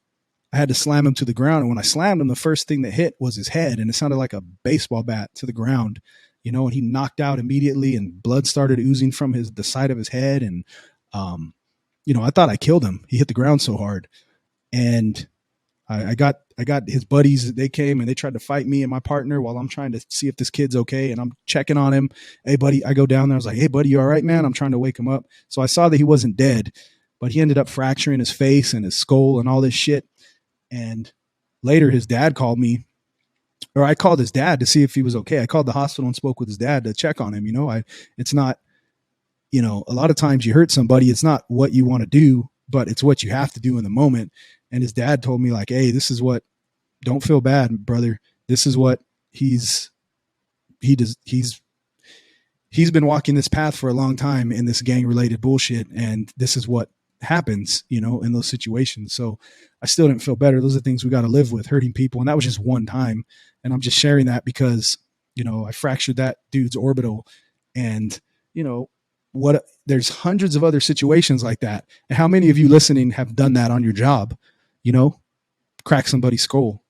I had to slam him to the ground. And when I slammed him, the first thing that hit was his head, and it sounded like a baseball bat to the ground, and he knocked out immediately, and blood started oozing from the side of his head. And, I thought I killed him. He hit the ground so hard. And I got his buddies. They came and they tried to fight me and my partner while I'm trying to see if this kid's okay. And I'm checking on him. Hey, buddy, I go down there. I was like, hey, buddy, you all right, man? I'm trying to wake him up. So I saw that he wasn't dead, but he ended up fracturing his face and his skull and all this shit. And later his dad called me, or I called his dad to see if he was okay. I called the hospital and spoke with his dad to check on him. It's not, a lot of times you hurt somebody, it's not what you want to do, but it's what you have to do in the moment. And his dad told me, like, hey, don't feel bad, brother. This is what he's been walking this path for a long time in this gang related bullshit. And this is what happens, in those situations. So I still didn't feel better. Those are things we got to live with, hurting people. And that was just one time. And I'm just sharing that because, I fractured that dude's orbital, and, there's hundreds of other situations like that. And how many of you listening have done that on your job? Crack somebody's skull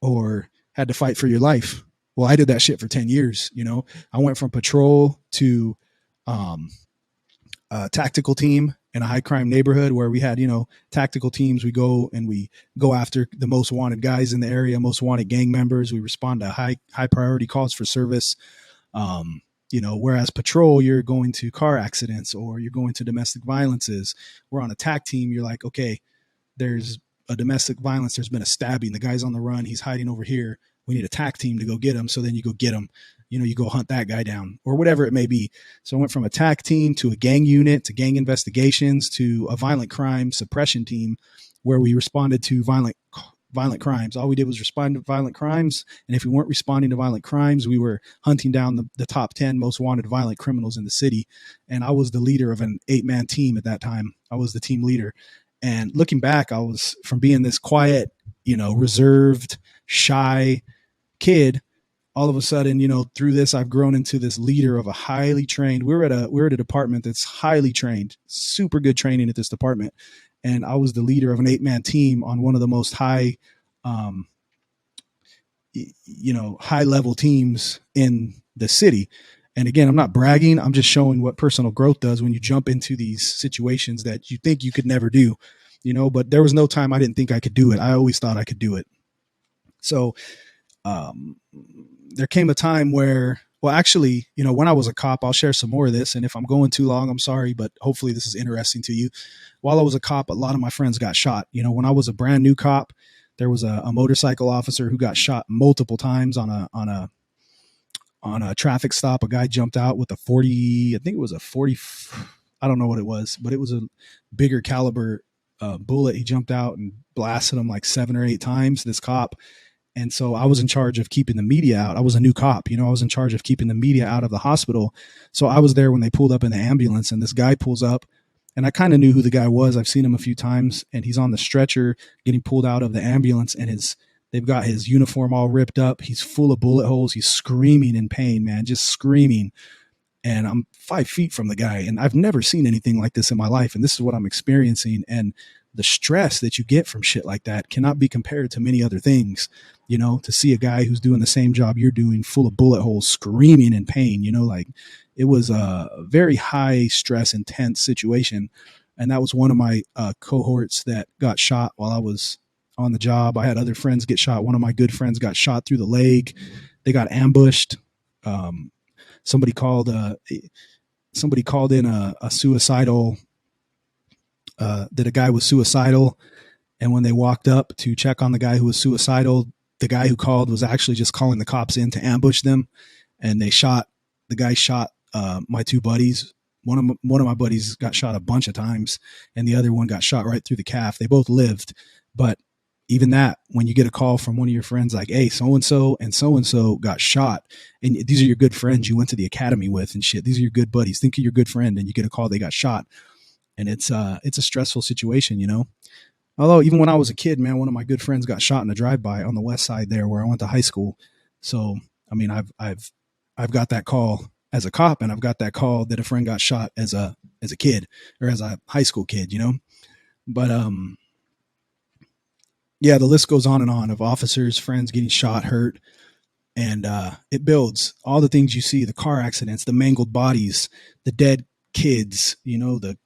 or had to fight for your life. Well, I did that shit for 10 years. I went from patrol to a tactical team in a high crime neighborhood where we had, tactical teams. We go after the most wanted guys in the area, most wanted gang members. We respond to high priority calls for service. Whereas patrol, you're going to car accidents or you're going to domestic violences. We're on a TAC team. You're like, okay, there's a domestic violence. There's been a stabbing. The guy's on the run. He's hiding over here. We need a TAC team to go get him. So then you go get him, you go hunt that guy down or whatever it may be. So I went from a TAC team to a gang unit, to gang investigations, to a violent crime suppression team where we responded to violent crimes. All we did was respond to violent crimes. And if we weren't responding to violent crimes, we were hunting down the top 10 most wanted violent criminals in the city. And I was the leader of an 8-man team at that time. I was the team leader. And looking back, I was, from being this quiet, reserved, shy kid, all of a sudden, through this, I've grown into this leader of a highly trained. We're at a department that's highly trained, super good training at this department. And I was the leader of an 8-man team on one of the most high level teams in the city. And again, I'm not bragging. I'm just showing what personal growth does when you jump into these situations that you think you could never do, but there was no time I didn't think I could do it. I always thought I could do it. So there came a time where, well, actually, when I was a cop, I'll share some more of this. And if I'm going too long, I'm sorry, but hopefully this is interesting to you. While I was a cop, a lot of my friends got shot. When I was a brand new cop, there was a motorcycle officer who got shot multiple times on a traffic stop. A guy jumped out with a 40, I think it was a 40, I don't know what it was, but it was a bigger caliber bullet. He jumped out and blasted him like 7 or 8 times, this cop. And so I was in charge of keeping the media out. I was a new cop, I was in charge of keeping the media out of the hospital. So I was there when they pulled up in the ambulance, and this guy pulls up, and I kind of knew who the guy was. I've seen him a few times, and he's on the stretcher getting pulled out of the ambulance, and they've got his uniform all ripped up. He's full of bullet holes. He's screaming in pain, man, just screaming. and I'm 5 feet from the guy, and I've never seen anything like this in my life. And this is what I'm experiencing. And the stress that you get from shit like that cannot be compared to many other things. To see a guy who's doing the same job you're doing, full of bullet holes, screaming in pain, like it was a very high stress, intense situation. And that was one of my cohorts that got shot while I was on the job. I had other friends get shot. One of my good friends got shot through the leg. They got ambushed. Somebody called in a suicidal, that a guy was suicidal. And when they walked up to check on the guy who was suicidal, the guy who called was actually just calling the cops in to ambush them. And the guy shot my two buddies. One of my buddies got shot a bunch of times, and the other one got shot right through the calf. They both lived. But even that, when you get a call from one of your friends like, hey, so-and-so and so-and-so got shot, and these are your good friends you went to the academy with and shit. These are your good buddies. Think of your good friend, and you get a call they got shot. And it's a stressful situation, Although even when I was a kid, man, one of my good friends got shot in a drive-by on the west side there where I went to high school. So, I mean, I've got that call as a cop, and I've got that call that a friend got shot as a kid, or as a high school kid, But yeah, the list goes on and on of officers, friends getting shot, hurt, and it builds. All the things you see, the car accidents, the mangled bodies, the dead kids, the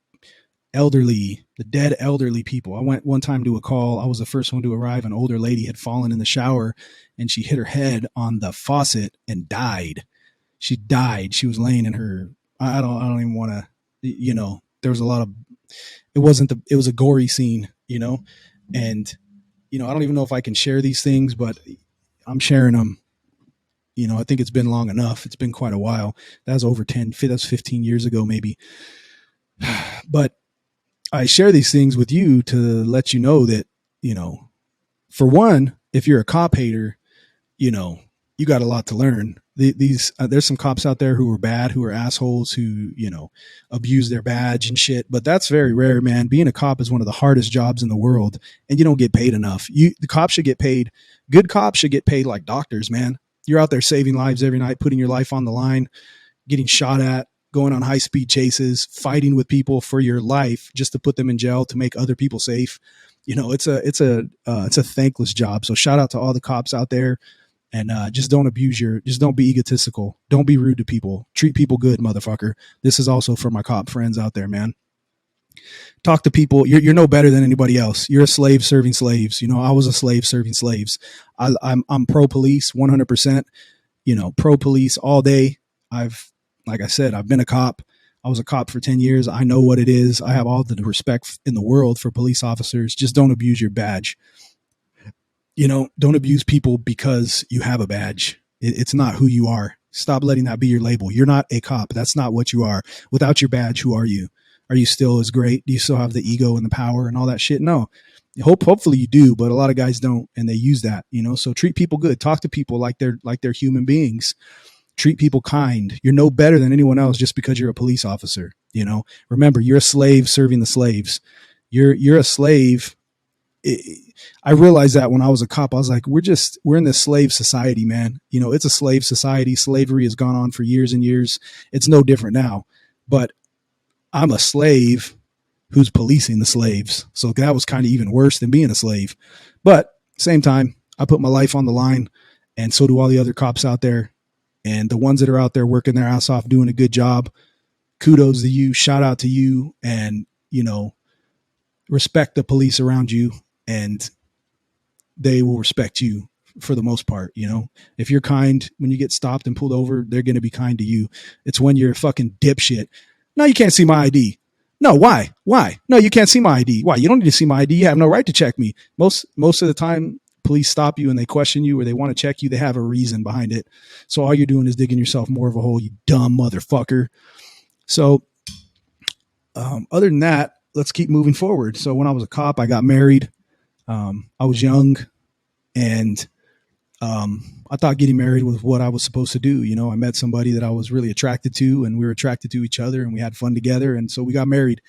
dead elderly people. I went one time to a call. I was the first one to arrive. An older lady had fallen in the shower, and she hit her head on the faucet and died. She died. She was laying in her, I don't even want to, there was a lot of, it was a gory scene, and, I don't even know if I can share these things, but I'm sharing them. I think it's been long enough. It's been quite a while. That was over 15 years ago, maybe. But I share these things with you to let you know that, for one, if you're a cop hater, you got a lot to learn. There's some cops out there who are bad, who are assholes, who, abuse their badge and shit. But that's very rare, man. Being a cop is one of the hardest jobs in the world, and you don't get paid enough. The cops should get paid. Good cops should get paid like doctors, man. You're out there saving lives every night, putting your life on the line, getting shot at, going on high-speed chases, fighting with people for your life just to put them in jail to make other people safe. It's a thankless job. So shout out to all the cops out there, and just don't be egotistical. Don't be rude to people. Treat people good, motherfucker. This is also for my cop friends out there, man. Talk to people. You're no better than anybody else. You're a slave serving slaves. I was a slave serving slaves. I'm pro police 100%, pro police all day. Like I said, I've been a cop. I was a cop for 10 years. I know what it is. I have all the respect in the world for police officers. Just don't abuse your badge. Don't abuse people because you have a badge. It's not who you are. Stop letting that be your label. You're not a cop. That's not what you are. Without your badge, who are you? Are you still as great? Do you still have the ego and the power and all that shit? No. Hopefully you do, but a lot of guys don't, and they use that, so treat people good. Talk to people like they're human beings. Treat people kind. You're no better than anyone else just because you're a police officer. Remember, you're a slave serving the slaves. You're a slave. I realized that when I was a cop. I was like, we're in this slave society, man. It's a slave society. Slavery has gone on for years and years. It's no different now, but I'm a slave who's policing the slaves. So that was kind of even worse than being a slave. But same time, I put my life on the line, and so do all the other cops out there. And the ones that are out there working their ass off, doing a good job, kudos to you, shout out to you, and, respect the police around you, and they will respect you for the most part. If you're kind, when you get stopped and pulled over, they're going to be kind to you. It's when you're a fucking dipshit. No, you can't see my ID. No, why? No, you can't see my ID. Why? You don't need to see my ID. You have no right to check me. Most of the time, police stop you and they question you or they want to check you. They have a reason behind it. So all you're doing is digging yourself more of a hole, you dumb motherfucker. So other than that, let's keep moving forward. So when I was a cop, I got married. I was young, and I thought getting married was what I was supposed to do. I met somebody that I was really attracted to, and we were attracted to each other, and we had fun together. And so we got married.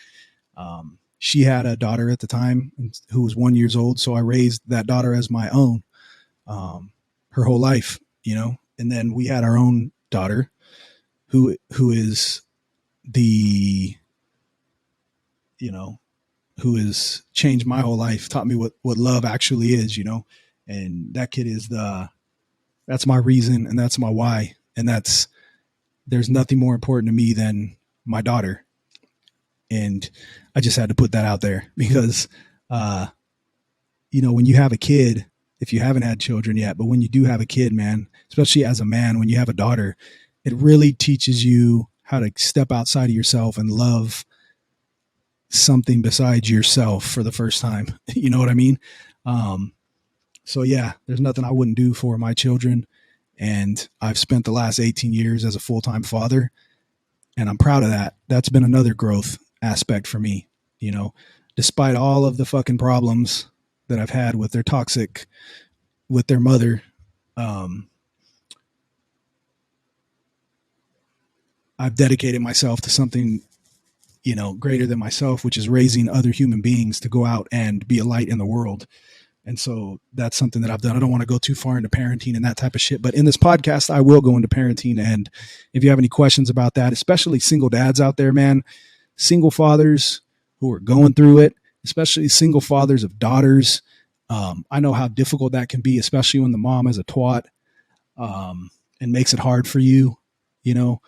She had a daughter at the time who was 1 year old. So I raised that daughter as my own, her whole life, and then we had our own daughter who is the, you know, who has changed my whole life, taught me what love actually is, you know, and that kid is that's my reason and that's my why. And there's nothing more important to me than my daughter. And I just had to put that out there because, you know, when you have a kid, if you haven't had children yet, but when you do have a kid, man, especially as a man, when you have a daughter, it really teaches you how to step outside of yourself and love something besides yourself for the first time. You know what I mean? So yeah, there's nothing I wouldn't do for my children. And I've spent the last 18 years as a full-time father, and I'm proud of that. That's been another growth aspect for me, you know, despite all of the fucking problems that I've had with with their mother. I've dedicated myself to something, you know, greater than myself, which is raising other human beings to go out and be a light in the world. And so that's something that I've done. I don't want to go too far into parenting and that type of shit, but in this podcast, I will go into parenting. And if you have any questions about that, especially single dads out there, man, single fathers who are going through it, especially single fathers of daughters. I know how difficult that can be, especially when the mom is a twat, and makes it hard for you, you know.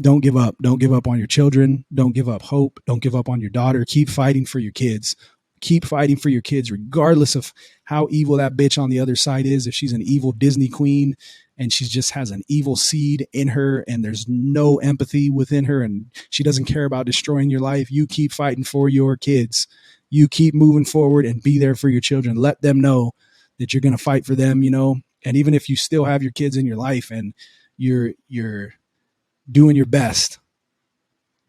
Don't give up. Don't give up on your children. Don't give up hope. Don't give up on your daughter. Keep fighting for your kids. Keep fighting for your kids, regardless of how evil that bitch on the other side is. If she's an evil Disney queen and she just has an evil seed in her and there's no empathy within her and she doesn't care about destroying your life, you keep fighting for your kids. You keep moving forward and be there for your children. Let them know that you're going to fight for them, you know. And even if you still have your kids in your life and you're doing your best,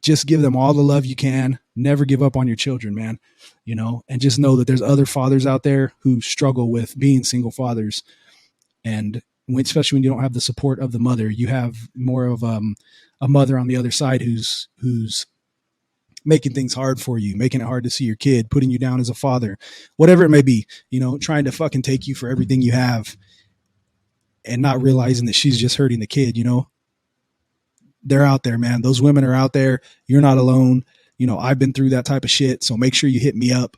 just give them all the love you can. Never give up on your children, man, you know, and just know that there's other fathers out there who struggle with being single fathers. And especially when you don't have the support of the mother, you have more of a mother on the other side who's making things hard for you, making it hard to see your kid, putting you down as a father, whatever it may be, you know, trying to fucking take you for everything you have and not realizing that she's just hurting the kid, you know. They're out there, man. Those women are out there. You're not alone. You know, I've been through that type of shit. So make sure you hit me up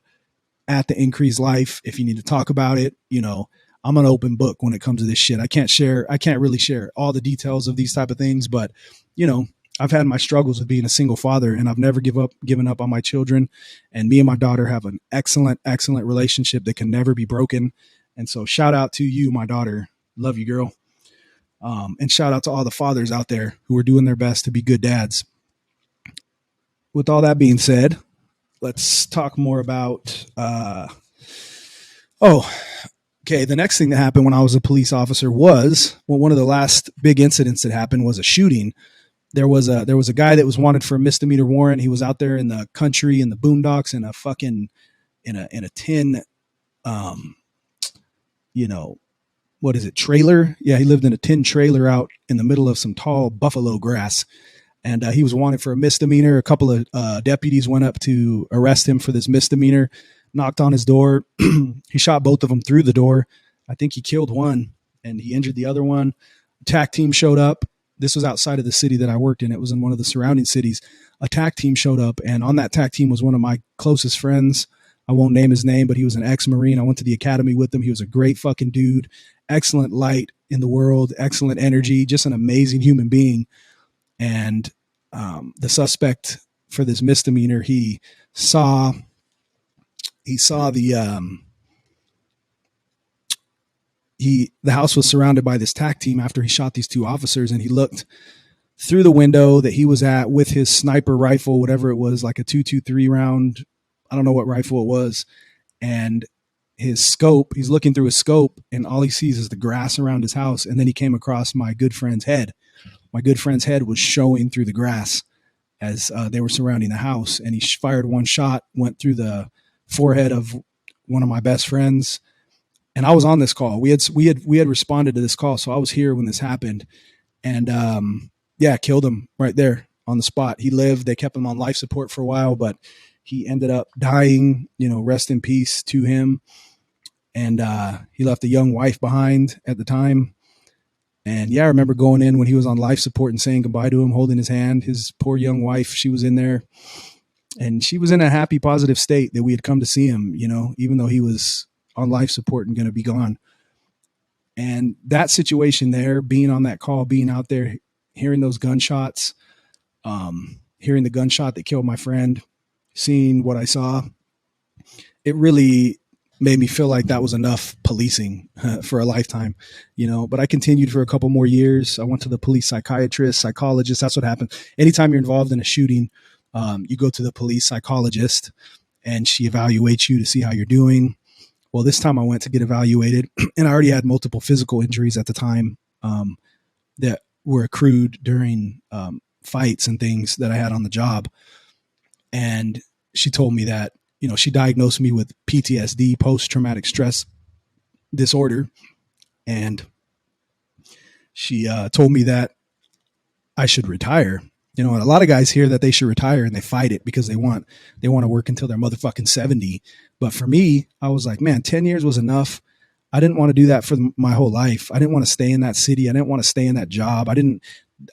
at the Increased Life if you need to talk about it. You know, I'm an open book when it comes to this shit. I can't really share all the details of these type of things, but you know, I've had my struggles with being a single father and I've never given up on my children. And me and my daughter have an excellent relationship that can never be broken. And so shout out to you, my daughter. Love you, girl. And shout out to all the fathers out there who are doing their best to be good dads. With all that being said, let's talk more about, okay. The next thing that happened when I was a police officer was, well, one of the last big incidents that happened was a shooting. There was a guy that was wanted for a misdemeanor warrant. He was out there in the country in the boondocks in a fucking, in a tin, you know, what is it? Trailer. Yeah. He lived in a tin trailer out in the middle of some tall buffalo grass. And he was wanted for a misdemeanor. A couple of deputies went up to arrest him for this misdemeanor, knocked on his door. He shot both of them through the door. I think he killed one and he injured the other one. TAC team showed up. This was outside of the city that I worked in. It was in one of the surrounding cities. A TAC team showed up, and on that TAC team was one of my closest friends. I won't name his name, but he was an ex-Marine. I went to the academy with him. He was a great fucking dude, excellent light in the world, excellent energy, just an amazing human being. And the suspect for this misdemeanor, he saw the house was surrounded by this TAC team after he shot these two officers, and he looked through the window that he was at with his sniper rifle, whatever it was, like a 223 round. I don't know what rifle it was. And his scope, he's looking through his scope and all he sees is the grass around his house. And then he came across my good friend's head. My good friend's head was showing through the grass as they were surrounding the house. And he fired one shot, went through the forehead of one of my best friends. And I was on this call. We had responded to this call. So I was here when this happened, and killed him right there on the spot. He lived. They kept him on life support for a while, but he ended up dying, you know, rest in peace to him. And he left a young wife behind at the time. And yeah, I remember going in when he was on life support and saying goodbye to him, holding his hand. His poor young wife, she was in there, and she was in a happy, positive state that we had come to see him, even though he was on life support and going to be gone. And that situation there, being on that call, being out there, hearing those gunshots, hearing the gunshot that killed my friend, seeing what I saw, it really made me feel like that was enough policing for a lifetime, but I continued for a couple more years. I went to the police psychiatrist, psychologist. That's what happened. Anytime you're involved in a shooting, you go to the police psychologist and she evaluates you to see how you're doing. Well, this time I went to get evaluated and I already had multiple physical injuries at the time that were accrued during fights and things that I had on the job. And she told me that, she diagnosed me with PTSD, post-traumatic stress disorder. And she told me that I should retire. And a lot of guys hear that they should retire and they fight it because they want to work until they're motherfucking 70. But for me, I was like, man, 10 years was enough. I didn't want to do that for my whole life. I didn't want to stay in that city. I didn't want to stay in that job.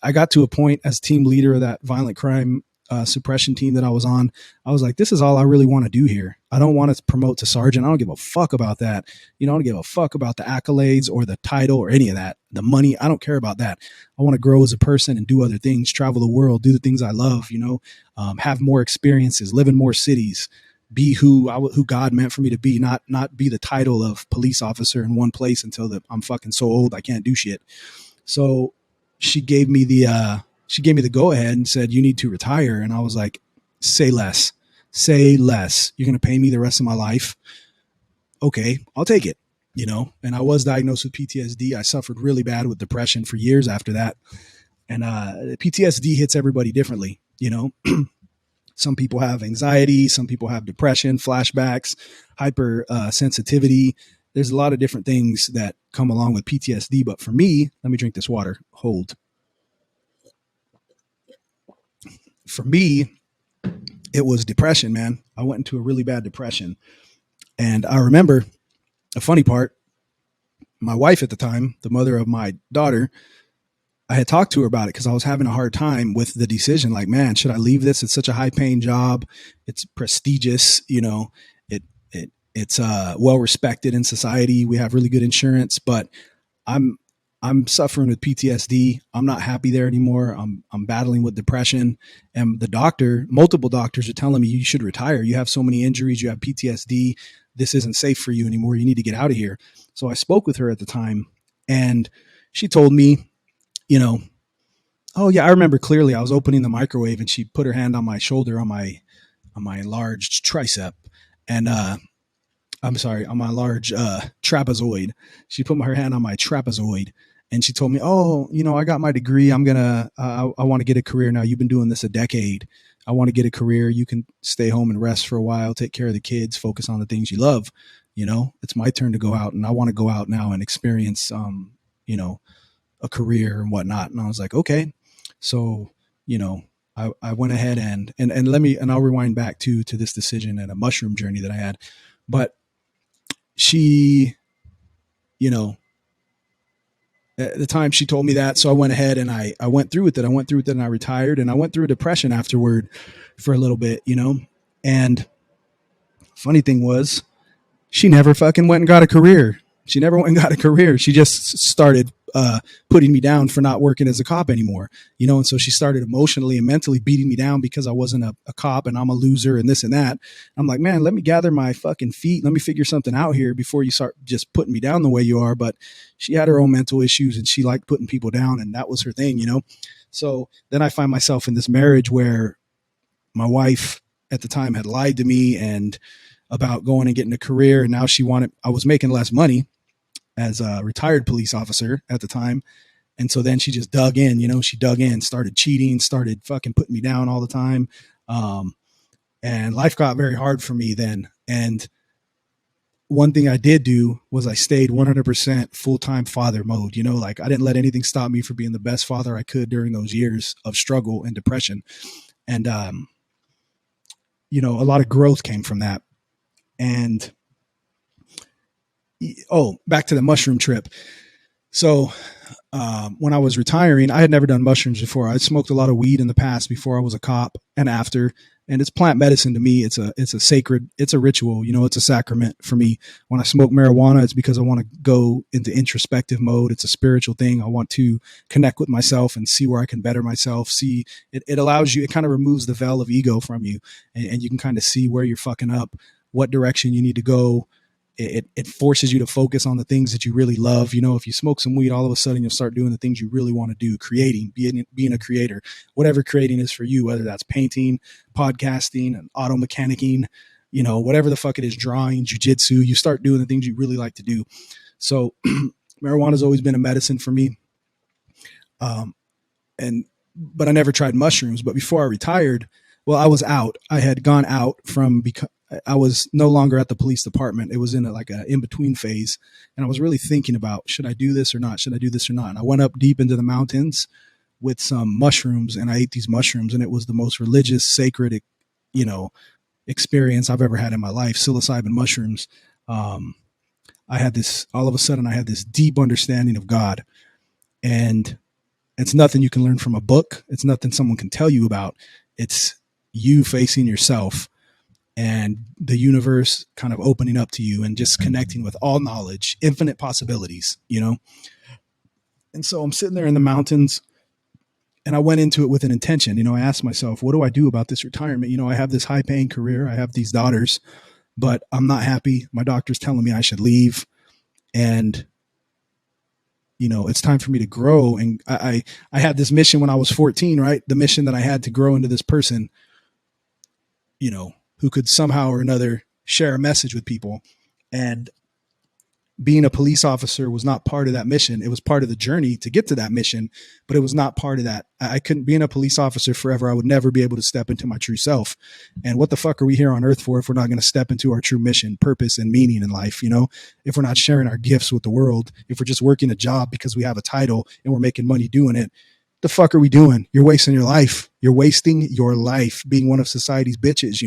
I got to a point as team leader of that violent crime suppression team that I was on. I was like, this is all I really want to do here. I don't want to promote to sergeant. I don't give a fuck about that. I don't give a fuck about the accolades or the title or any of that. The money, I don't care about that. I want to grow as a person and do other things, travel the world, do the things I love, have more experiences, live in more cities, be who God meant for me to be, not be the title of police officer in one place until I'm fucking so old I can't do shit. So she gave me the go ahead and said, you need to retire. And I was like, say less. You're going to pay me the rest of my life. Okay, I'll take it, and I was diagnosed with PTSD. I suffered really bad with depression for years after that. And PTSD hits everybody differently. Some people have anxiety. Some people have depression, flashbacks, hyper sensitivity. There's a lot of different things that come along with PTSD. But for me, let me drink this water. Hold. For me, it was depression, man. I went into a really bad depression. And I remember a funny part, my wife at the time, the mother of my daughter, I had talked to her about it because I was having a hard time with the decision. Like, man, should I leave this? It's such a high paying job. It's prestigious. It's well respected in society. We have really good insurance, but I'm suffering with PTSD. I'm not happy there anymore. I'm battling with depression, and multiple doctors are telling me you should retire. You have so many injuries. You have PTSD. This isn't safe for you anymore. You need to get out of here. So I spoke with her at the time, and she told me, oh yeah, I remember clearly. I was opening the microwave, and she put her hand on my shoulder on my enlarged tricep, and on my large trapezoid. She put her hand on my trapezoid. And she told me, oh, I got my degree. I want to get a career now. You've been doing this a decade. I want to get a career. You can stay home and rest for a while, take care of the kids, focus on the things you love. It's my turn to go out, and I want to go out now and experience, a career and whatnot. And I was like, okay. So, I went ahead and I'll rewind back to this decision and a mushroom journey that I had. But she, at the time she told me that. So I went ahead and I went through with it. And I retired, and I went through a depression afterward for a little bit, and funny thing was she never fucking went and got a career. She never went and got a career. She just started putting me down for not working as a cop anymore, and so she started emotionally and mentally beating me down because I wasn't a cop and I'm a loser and this and that. I'm like, man, let me gather my fucking feet. Let me figure something out here before you start just putting me down the way you are. But she had her own mental issues and she liked putting people down, and that was her thing, So then I find myself in this marriage where my wife at the time had lied to me and about going and getting a career. And now I was making less money as a retired police officer at the time. And so then she just dug in, started cheating, started fucking putting me down all the time. And life got very hard for me then. And one thing I did do was I stayed 100% full-time father mode, I didn't let anything stop me from being the best father I could during those years of struggle and depression. And, a lot of growth came from that. And, back to the mushroom trip. So when I was retiring, I had never done mushrooms before. I smoked a lot of weed in the past before I was a cop and after. And it's plant medicine to me. It's a sacred, it's a ritual, it's a sacrament for me. When I smoke marijuana, it's because I want to go into introspective mode. It's a spiritual thing. I want to connect with myself and see where I can better myself. See, it allows you, it kind of removes the veil of ego from you, and you can kind of see where you're fucking up, what direction you need to go. It forces you to focus on the things that you really love. If you smoke some weed, all of a sudden you'll start doing the things you really want to do, creating, being a creator, whatever creating is for you, whether that's painting, podcasting, and auto mechanicking, whatever the fuck it is, drawing, jujitsu, you start doing the things you really like to do. So marijuana has always been a medicine for me. But I never tried mushrooms. But before I retired, well, I was out. I had gone out because I was no longer at the police department. It was in a in-between phase. And I was really thinking about, should I do this or not? Should I do this or not? And I went up deep into the mountains with some mushrooms, and I ate these mushrooms, and it was the most religious, sacred, experience I've ever had in my life. Psilocybin mushrooms. All of a sudden I had this deep understanding of God, and it's nothing you can learn from a book. It's nothing someone can tell you about. It's you facing yourself and the universe kind of opening up to you and just connecting with all knowledge, infinite possibilities, And so I'm sitting there in the mountains, and I went into it with an intention. I asked myself, what do I do about this retirement? I have this high paying career. I have these daughters, but I'm not happy. My doctor's telling me I should leave. And it's time for me to grow. And I had this mission when I was 14, right? The mission that I had to grow into this person, who could somehow or another share a message with people. And being a police officer was not part of that mission. It was part of the journey to get to that mission, but it was not part of that. I couldn't be a police officer forever. I would never be able to step into my true self. And what the fuck are we here on earth for if we're not going to step into our true mission, purpose, and meaning in life? If we're not sharing our gifts with the world, if we're just working a job because we have a title and we're making money doing it, the fuck are we doing? You're wasting your life. You're wasting your life being one of society's bitches,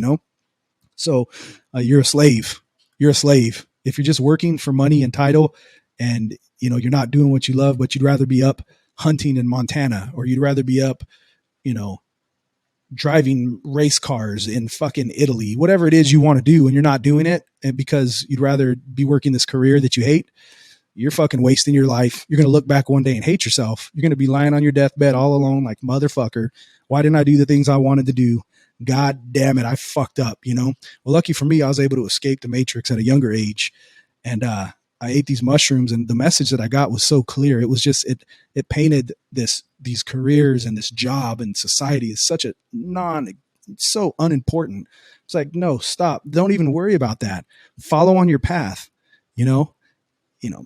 So you're a slave. You're a slave. If you're just working for money and title, and you're not doing what you love, but you'd rather be up hunting in Montana, or you'd rather be up, driving race cars in fucking Italy, whatever it is you want to do, and you're not doing it, and because you'd rather be working this career that you hate, you're fucking wasting your life. You're going to look back one day and hate yourself. You're going to be lying on your deathbed all alone, like, motherfucker, why didn't I do the things I wanted to do? God damn it, I fucked up, Well, lucky for me, I was able to escape the matrix at a younger age. And I ate these mushrooms, and the message that I got was so clear. It was just, it painted these careers and this job and society is such a so unimportant. It's like, no, stop. Don't even worry about that. Follow on your path,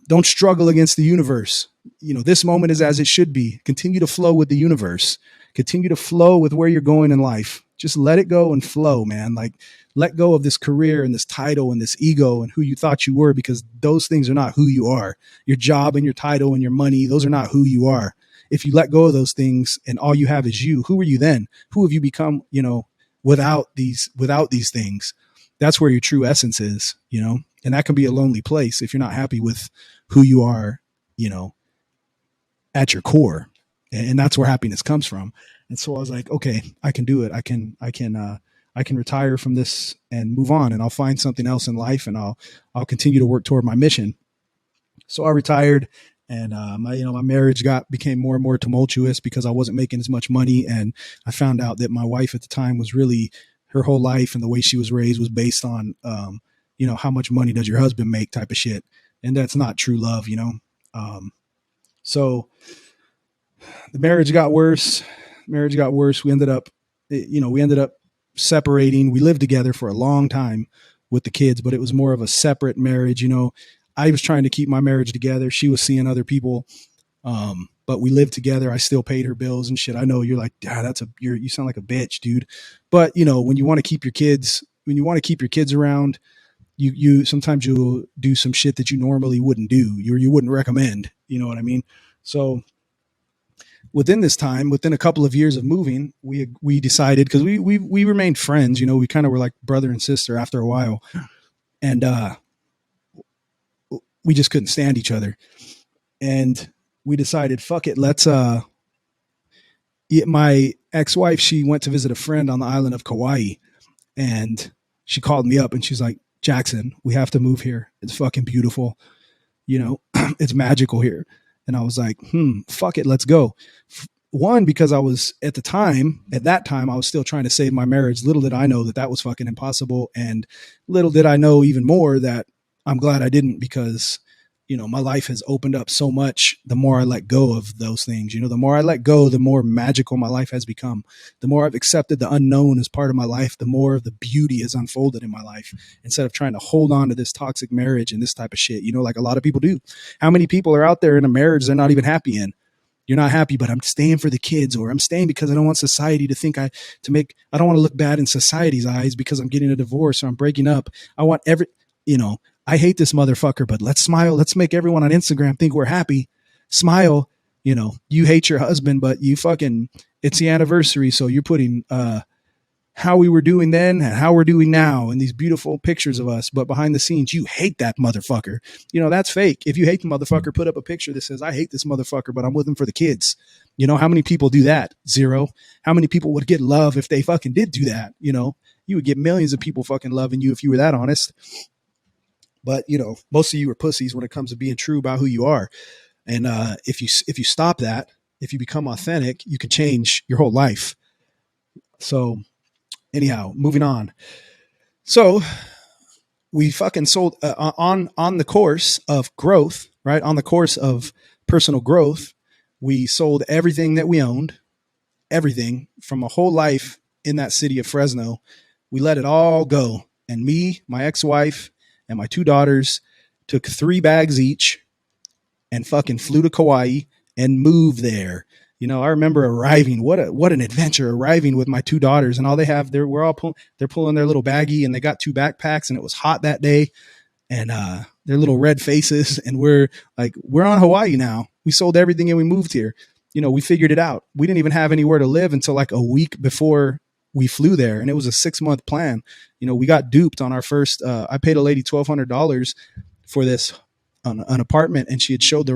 don't struggle against the universe. This moment is as it should be. Continue to flow with the universe. Continue to flow with where you're going in life. Just let it go and flow, man. Like, let go of this career and this title and this ego and who you thought you were, because those things are not who you are. Your job and your title and your money, those are not who you are. If you let go of those things and all you have is you, who are you then? Who have you become, without these things? That's where your true essence is, and that can be a lonely place if you're not happy with who you are, at your core. And that's where happiness comes from. And so I was like, okay, I can do it. I can retire from this and move on, and I'll find something else in life, and I'll continue to work toward my mission. So I retired, and my marriage became more and more tumultuous because I wasn't making as much money. And I found out that my wife at the time was really, her whole life and the way she was raised was based on, how much money does your husband make type of shit. And that's not true love, So the marriage got worse. We ended up separating. We lived together for a long time with the kids, but it was more of a separate marriage. I was trying to keep my marriage together. She was seeing other people. But we lived together. I still paid her bills and shit. I know you're like, you sound like a bitch, dude. But when you want to keep your kids around, you sometimes you'll do some shit that you normally wouldn't do. You wouldn't recommend, you know what I mean? So within a couple of years of moving, we decided, because we remained friends, we kind of were like brother and sister after a while. And we just couldn't stand each other. And we decided, fuck it, let's my ex-wife, she went to visit a friend on the island of Kauai, and she called me up and she's like, Jackson, we have to move here. It's fucking beautiful. You know, it's magical here. And I was like, fuck it, let's go. One, because I was at that time, I was still trying to save my marriage. Little did I know that that was fucking impossible. And little did I know even more that I'm glad I didn't, because, you know, my life has opened up so much. The more I let go of those things, you know, the more I let go, the more magical my life has become. The more I've accepted the unknown as part of my life, the more of the beauty has unfolded in my life, instead of trying to hold on to this toxic marriage and this type of shit, you know, like a lot of people do. How many people are out there in a marriage they're not even happy in? You're not happy, but I'm staying for the kids, or I'm staying because I don't want society to think I don't want to look bad in society's eyes because I'm getting a divorce or I'm breaking up. I want I hate this motherfucker, but let's smile. Let's make everyone on Instagram think we're happy. Smile. You know, you hate your husband, but it's the anniversary. So you're putting, how we were doing then and how we're doing now and these beautiful pictures of us, but behind the scenes, you hate that motherfucker. You know, that's fake. If you hate the motherfucker, put up a picture that says, I hate this motherfucker, but I'm with him for the kids. You know, how many people do that? Zero. How many people would get love if they fucking did do that? You know, you would get millions of people fucking loving you if you were that honest. But, you know, most of you are pussies when it comes to being true about who you are. And if you stop that, if you become authentic, you can change your whole life. So anyhow, moving on. So we fucking sold on the course of growth, right? On the course of personal growth, we sold everything that we owned, everything from a whole life in that city of Fresno. We let it all go. And me, my ex-wife, and my 2 daughters took 3 bags each and fucking flew to Kauai and moved there. You know, I remember arriving. What an adventure, arriving with my 2 daughters, and all they have, they're pulling their little baggie, and they got 2 backpacks, and it was hot that day, and their little red faces, and we're on Hawaii now. We sold everything and we moved here. You know, we figured it out. We didn't even have anywhere to live until like a week before we flew there, and it was a 6-month plan. You know, we got duped on our first. I paid a lady $1,200 for this an apartment, and she had showed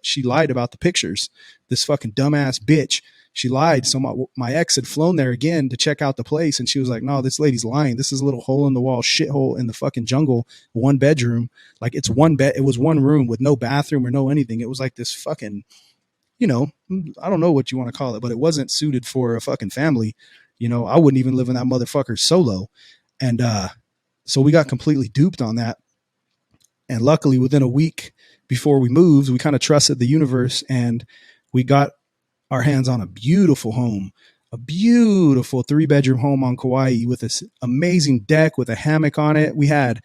she lied about the pictures. This fucking dumbass bitch. She lied. So my ex had flown there again to check out the place, and she was like, no, this lady's lying. This is a little hole in the wall shithole in the fucking jungle, 1 bedroom. Like, it's 1 bed. It was 1 room with no bathroom or no anything. It was like this fucking, you know, I don't know what you want to call it, but it wasn't suited for a fucking family. You know, I wouldn't even live in that motherfucker solo. And so we got completely duped on that. And luckily, within a week before we moved, we kind of trusted the universe, and we got our hands on a beautiful home, a beautiful 3-bedroom home on Kauai with this amazing deck with a hammock on it. We had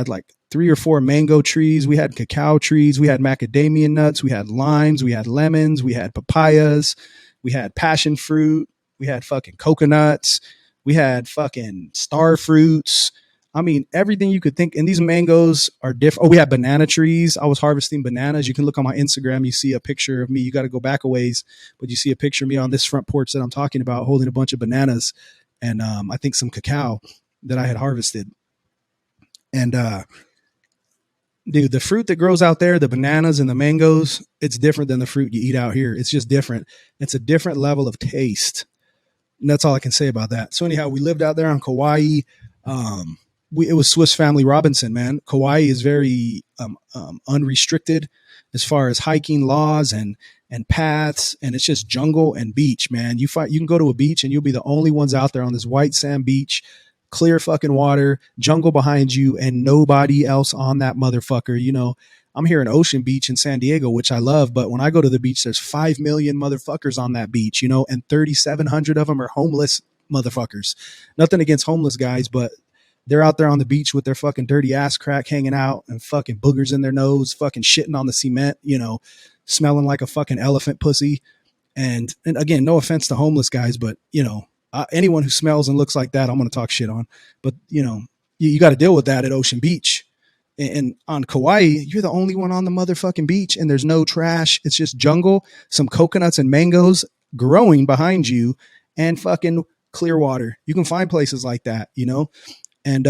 like 3 or 4 mango trees. We had cacao trees. We had macadamia nuts. We had limes. We had lemons. We had papayas. We had passion fruit. We had fucking coconuts. We had fucking star fruits. I mean, everything you could think. And these mangoes are different. Oh, we had banana trees. I was harvesting bananas. You can look on my Instagram. You see a picture of me. You got to go back a ways, but you see a picture of me on this front porch that I'm talking about, holding a bunch of bananas and I think some cacao that I had harvested. And dude, the fruit that grows out there, the bananas and the mangoes, it's different than the fruit you eat out here. It's just different. It's a different level of taste. And that's all I can say about that. So anyhow, we lived out there on Kauai. It was Swiss Family Robinson, man. Kauai is very unrestricted as far as hiking laws and paths, and it's just jungle and beach, man. You can go to a beach and you'll be the only ones out there on this white sand beach, clear fucking water, jungle behind you, and nobody else on that motherfucker. You know, I'm here in Ocean Beach in San Diego, which I love, but when I go to the beach, there's 5 million motherfuckers on that beach, you know, and 3,700 of them are homeless motherfuckers. Nothing against homeless guys, but they're out there on the beach with their fucking dirty ass crack hanging out and fucking boogers in their nose, fucking shitting on the cement, you know, smelling like a fucking elephant pussy. And again, no offense to homeless guys, but you know, anyone who smells and looks like that, I'm going to talk shit on. But you know, you got to deal with that at Ocean Beach. And on Kauai, you're the only one on the motherfucking beach, and there's no trash. It's just jungle, some coconuts and mangoes growing behind you, and fucking clear water. You can find places like that, you know. And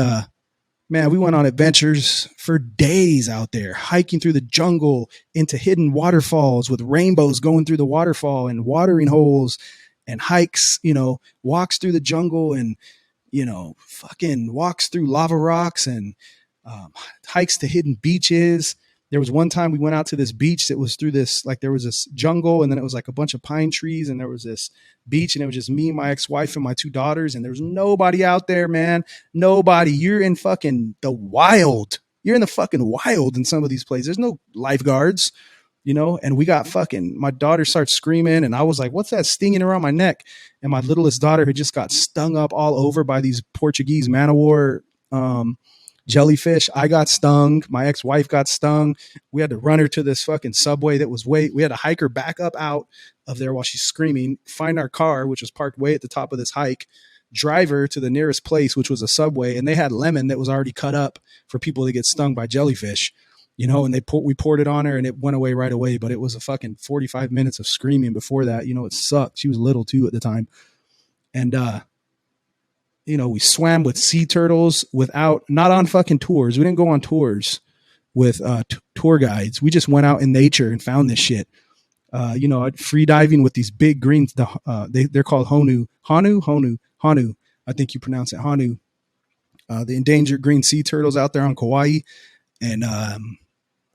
Man, we went on adventures for days out there, hiking through the jungle into hidden waterfalls with rainbows going through the waterfall and watering holes and hikes, walks through the jungle and, fucking walks through lava rocks and hikes to hidden beaches. There was one time we went out to this beach that was through this, like there was this jungle and then it was like a bunch of pine trees and there was this beach and it was just me, my ex-wife and my two daughters. And there was nobody out there, man. Nobody. You're in fucking the wild. You're in the fucking wild in some of these places. There's no lifeguards, and we got fucking, my daughter starts screaming and I was like, what's that stinging around my neck? And my littlest daughter had just got stung up all over by these Portuguese man-o-war, jellyfish. I got stung. My ex-wife got stung. We had to run her to this fucking subway that was we had to hike her back up out of there while she's screaming, find our car, which was parked way at the top of this hike, drive her to the nearest place, which was a Subway. And they had lemon that was already cut up for people to get stung by jellyfish, and we poured it on her and it went away right away. But it was a fucking 45 minutes of screaming before that. It sucked. She was little too at the time. And, we swam with sea turtles not on fucking tours. We didn't go on tours with tour guides. We just went out in nature and found this shit. Free diving with these big greens. They're called Honu. I think you pronounce it Honu. The endangered green sea turtles out there on Kauai. And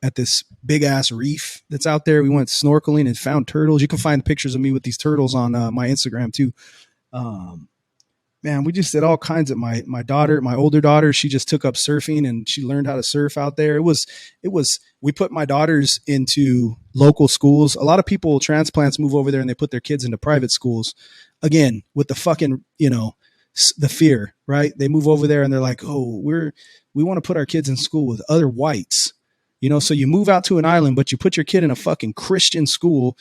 at this big ass reef that's out there, we went snorkeling and found turtles. You can find pictures of me with these turtles on my Instagram too. Man, we just did all kinds of my older daughter, she just took up surfing and she learned how to surf out there. We put my daughters into local schools. A lot of people, transplants, move over there and they put their kids into private schools. Again, with the fucking, the fear, right? They move over there and they're like, oh, we want to put our kids in school with other whites, so you move out to an island, but you put your kid in a fucking Christian school,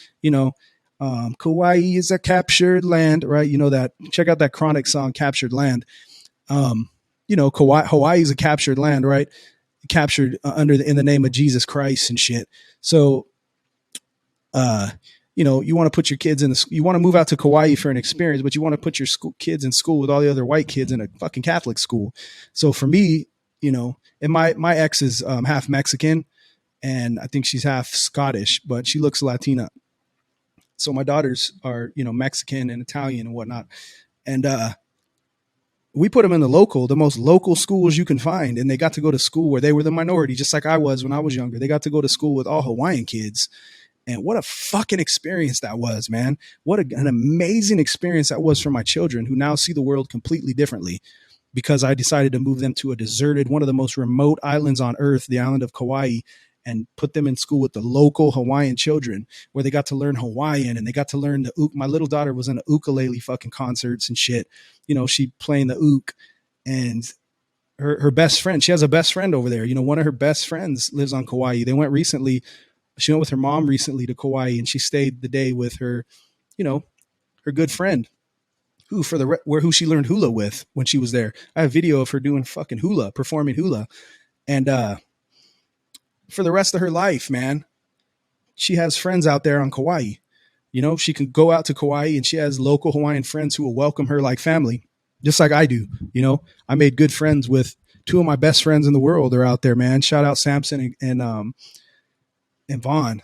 Kauai is a captured land, right? That, check out that Chronic song, Captured Land. Hawaii is a captured land, right? Captured in the name of Jesus Christ and shit. So, you want to put your kids you want to move out to Kauai for an experience, but you want to put your kids in school with all the other white kids in a fucking Catholic school. So for me, and my ex is half Mexican and I think she's half Scottish, but she looks Latina. So my daughters are, Mexican and Italian and whatnot. And we put them in the most local schools you can find. And they got to go to school where they were the minority, just like I was when I was younger. They got to go to school with all Hawaiian kids. And what a fucking experience that was, man. What an amazing experience that was for my children who now see the world completely differently because I decided to move them to a deserted, one of the most remote islands on earth, the island of Kauai, and put them in school with the local Hawaiian children where they got to learn Hawaiian and they got to learn my little daughter was in the ukulele fucking concerts and shit. She playing the ook and her best friend, she has a best friend over there. One of her best friends lives on Kauai. They went recently. She went with her mom recently to Kauai and she stayed the day with her, her good friend who she learned hula with when she was there. I have video of her doing fucking hula, performing hula. And, for the rest of her life, man, she has friends out there on Kauai. She can go out to Kauai and she has local Hawaiian friends who will welcome her like family, just like I do. I made good friends with two of my best friends in the world are out there, man. Shout out Samson and Vaughn.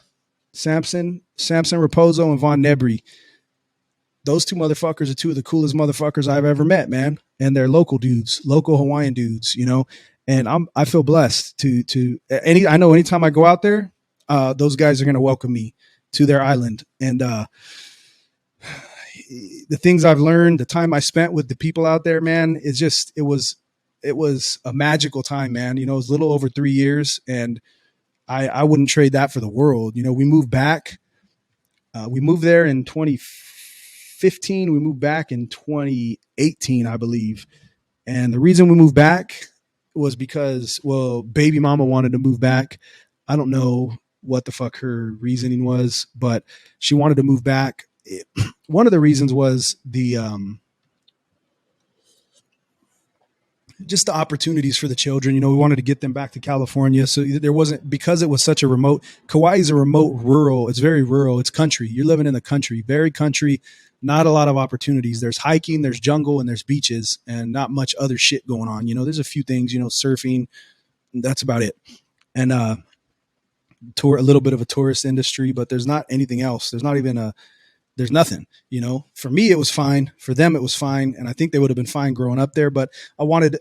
Samson Raposo and Vaughn Nebry. Those two motherfuckers are two of the coolest motherfuckers I've ever met, man. And they're local dudes, local Hawaiian dudes, And I feel blessed I know anytime I go out there, those guys are going to welcome me to their island. And the things I've learned, the time I spent with the people out there, man, it was a magical time, man. It was a little over 3 years and I wouldn't trade that for the world. We moved back. We moved there in 2015. We moved back in 2018, I believe. And the reason we moved back was because, baby mama wanted to move back. I don't know what the fuck her reasoning was, but she wanted to move back. One of the reasons was just the opportunities for the children. We wanted to get them back to California. So there wasn't, because it was such a remote, Kauai is a remote rural. It's very rural. It's country. You're living in the country, very country, not a lot of opportunities. There's hiking, there's jungle, and there's beaches, and not much other shit going on. There's a few things, surfing. That's about it. And, a little bit of a tourist industry, but there's not anything else. There's nothing, for me, it was fine. For them, it was fine. And I think they would have been fine growing up there, but I wanted,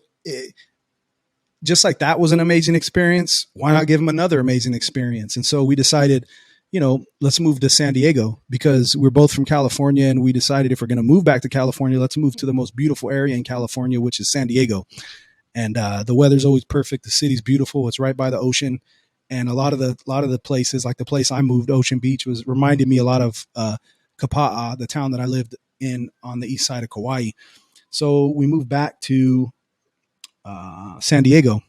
just like that was an amazing experience, why not give them another amazing experience? And so we decided, let's move to San Diego, because we're both from California, and we decided if we're going to move back to California, let's move to the most beautiful area in California, which is San Diego. And the weather's always perfect. The city's beautiful. It's right by the ocean. And a lot of the places, like the place I moved, Ocean Beach, was reminded me a lot of Kapa'a, the town that I lived in on the east side of Kauai. So we moved back to San Diego.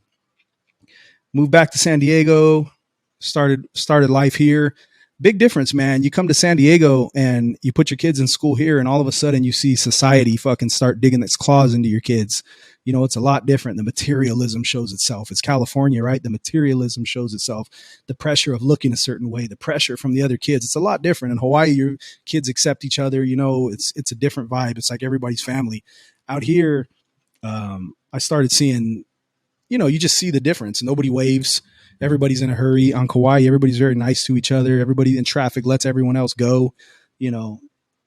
Started life here. Big difference, man. You come to San Diego and you put your kids in school here, and all of a sudden you see society fucking start digging its claws into your kids. It's a lot different. The materialism shows itself. It's California, right? The materialism shows itself. The pressure of looking a certain way, the pressure from the other kids. It's a lot different. In Hawaii, your kids accept each other. It's a different vibe. It's like everybody's family. Out here, I started seeing, you just see the difference. Nobody waves. Everybody's in a hurry. On Kauai, everybody's very nice to each other. Everybody in traffic lets everyone else go.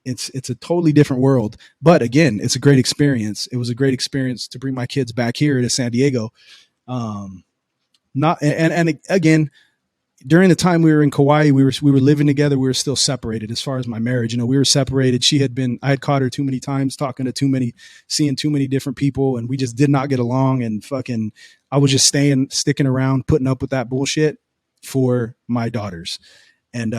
It's a totally different world. But again, it's a great experience. It was a great experience to bring my kids back here to San Diego. Again, during the time we were in Kauai, we were living together. We were still separated as far as my marriage. We were separated. I had caught her too many times, seeing too many different people, and we just did not get along. And I was just sticking around, putting up with that bullshit for my daughters. And,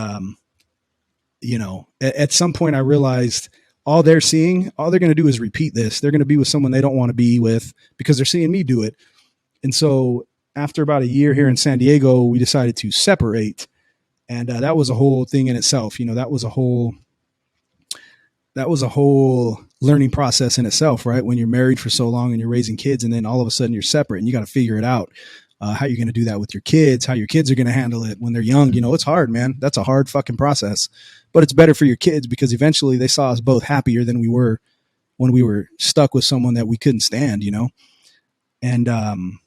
at some point I realized all they're going to do is repeat this. They're going to be with someone they don't want to be with because they're seeing me do it. And so after about a year here in San Diego, we decided to separate. And that was a whole thing in itself. That was a whole learning process in itself, right? When you're married for so long and you're raising kids, and then all of a sudden you're separate, and you got to figure it out. How you're going to do that with your kids, how your kids are going to handle it when they're young. It's hard, man. That's a hard fucking process, but it's better for your kids because eventually they saw us both happier than we were when we were stuck with someone that we couldn't stand, And,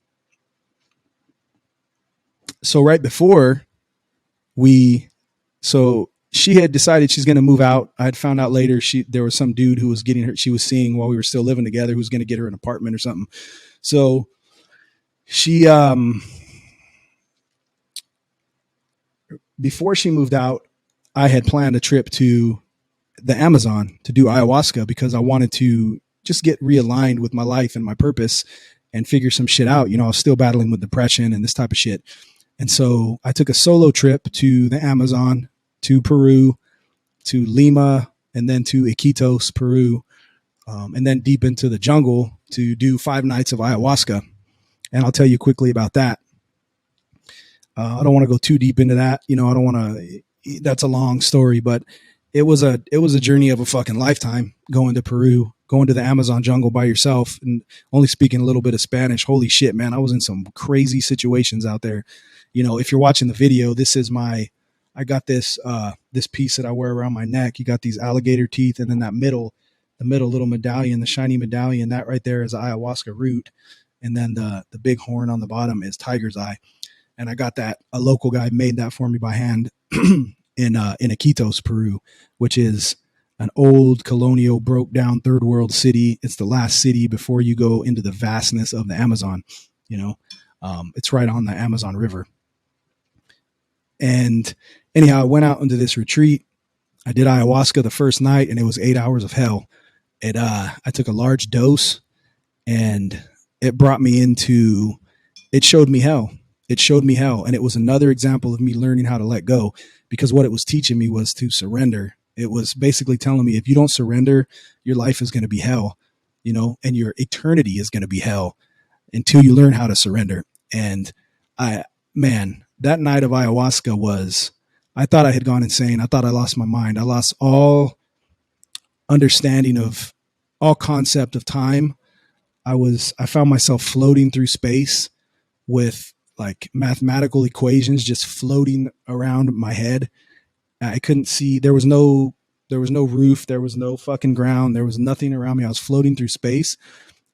so right before she had decided she's going to move out. I had found out later there was some dude who was getting her, she was seeing while we were still living together, who was going to get her an apartment or something. So she, before she moved out, I had planned a trip to the Amazon to do ayahuasca because I wanted to just get realigned with my life and my purpose and figure some shit out. I was still battling with depression and this type of shit. And so I took a solo trip to the Amazon, to Peru, to Lima, and then to Iquitos, Peru, and then deep into the jungle to do 5 nights of ayahuasca. And I'll tell you quickly about that. I don't want to go too deep into that. I don't want to, that's a long story, but it was a journey of a fucking lifetime going to Peru, going to the Amazon jungle by yourself and only speaking a little bit of Spanish. Holy shit, man. I was in some crazy situations out there. If you're watching the video, I got this piece that I wear around my neck. You got these alligator teeth, and then the middle little medallion, the shiny medallion, that right there is ayahuasca root. And then the big horn on the bottom is tiger's eye. And I got that, a local guy made that for me by hand in Iquitos, Peru, which is an old colonial broke down third world city. It's the last city before you go into the vastness of the Amazon. It's right on the Amazon River. And anyhow, I went out into this retreat. I did ayahuasca the first night, and it was 8 hours of hell. I took a large dose, and it showed me hell. It showed me hell. And it was another example of me learning how to let go, because what it was teaching me was to surrender. It was basically telling me, if you don't surrender, your life is going to be hell, and your eternity is going to be hell until you learn how to surrender. And that night of ayahuasca I thought I had gone insane. I thought I lost my mind. I lost all understanding of all concept of time. I found myself floating through space with like mathematical equations just floating around my head. I couldn't see. There was no roof. There was no fucking ground. There was nothing around me. I was floating through space.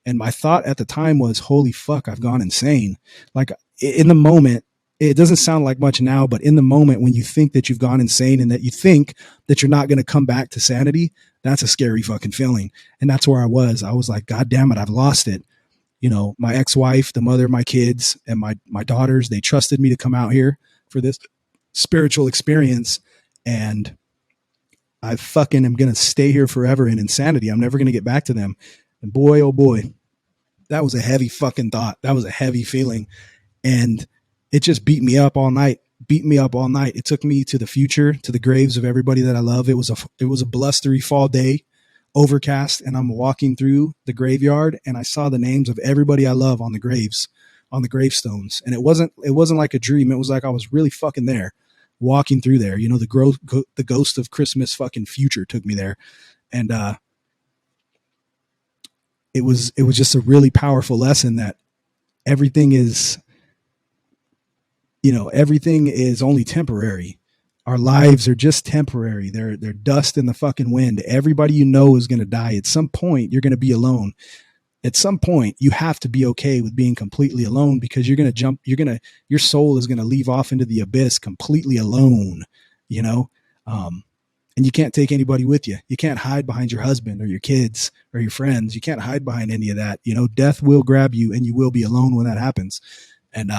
And my thought at the time was, holy fuck, I've gone insane. Like in the moment, it doesn't sound like much now, but in the moment when you think that you've gone insane and that you think that you're not going to come back to sanity, that's a scary fucking feeling. And that's where I was. I was like, God damn it, I've lost it. You know, my ex-wife, the mother of my kids, and my daughters, they trusted me to come out here for this spiritual experience. And I fucking am going to stay here forever in insanity. I'm never going to get back to them. And boy, oh boy, that was a heavy fucking thought. That was a heavy feeling. And it just beat me up all night. It took me to the future, to the graves of everybody that I love. It was a blustery fall day, overcast, and I'm walking through the graveyard and I saw the names of everybody I love on the graves, on the gravestones. And it wasn't like a dream. It was like I was really fucking there, walking through there. You know, the ghost of Christmas fucking future took me there. And it was just a really powerful lesson that everything is, you know, everything is only temporary. Our lives are just temporary. They're dust in the fucking wind. Everybody you know is going to die. At some point, you're going to be alone. At some point, you have to be okay with being completely alone, because your soul is going to leave off into the abyss completely alone, you know? And you can't take anybody with you. You can't hide behind your husband or your kids or your friends. You can't hide behind any of that. You know, death will grab you and you will be alone when that happens. And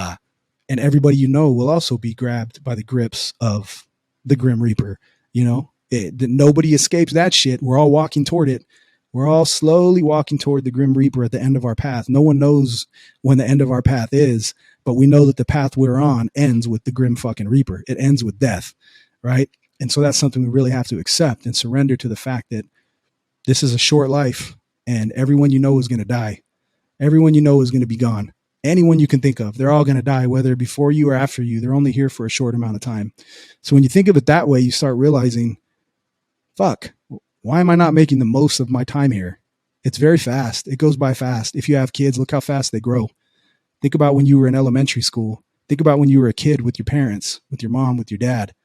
everybody you know will also be grabbed by the grips of the Grim Reaper. You know, nobody escapes that shit. We're all walking toward it. We're all slowly walking toward the Grim Reaper at the end of our path. No one knows when the end of our path is, but we know that the path we're on ends with the Grim fucking Reaper. It ends with death, right? And so that's something we really have to accept and surrender to the fact that this is a short life and everyone you know is going to die. Everyone you know is going to be gone. Anyone you can think of, they're all going to die, whether before you or after you. They're only here for a short amount of time. So when you think of it that way, you start realizing, fuck, why am I not making the most of my time here? It's very fast. It goes by fast. If you have kids, look how fast they grow. Think about when you were in elementary school. Think about when you were a kid with your parents, with your mom, with your dad,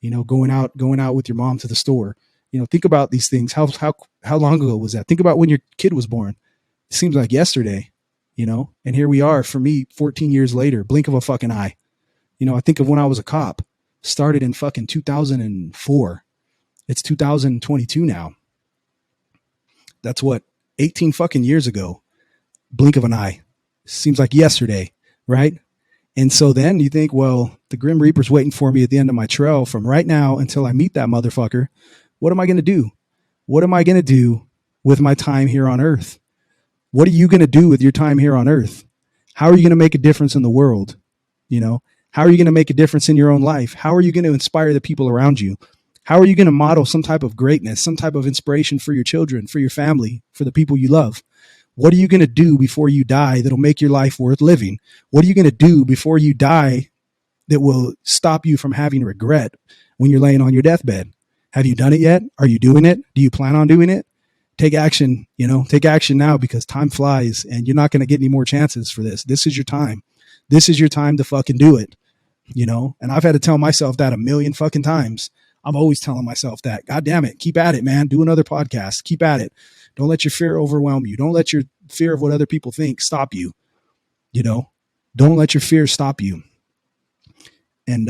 you know, going out with your mom to the store. You know, think about these things. How long ago was that? Think about when your kid was born. It seems like yesterday, you know, and here we are, for me, 14 years later, blink of a fucking eye. You know, I think of when I was a cop, started in fucking 2004. It's 2022 now. That's what, 18 fucking years ago. Blink of an eye. Seems like yesterday, right? And so then you think, well, the Grim Reaper's waiting for me at the end of my trail from right now until I meet that motherfucker. What am I going to do? What am I going to do with my time here on Earth? What are you going to do with your time here on Earth? How are you going to make a difference in the world? You know, how are you going to make a difference in your own life? How are you going to inspire the people around you? How are you going to model some type of greatness, some type of inspiration for your children, for your family, for the people you love? What are you going to do before you die that'll make your life worth living? What are you going to do before you die that will stop you from having regret when you're laying on your deathbed? Have you done it yet? Are you doing it? Do you plan on doing it? Take action, you know, take action now, because time flies and you're not going to get any more chances for this. This is your time. This is your time to fucking do it, you know? And I've had to tell myself that a million fucking times. I'm always telling myself that. God damn it. Keep at it, man. Do another podcast. Keep at it. Don't let your fear overwhelm you. Don't let your fear of what other people think stop you. You know, don't let your fear stop you. And,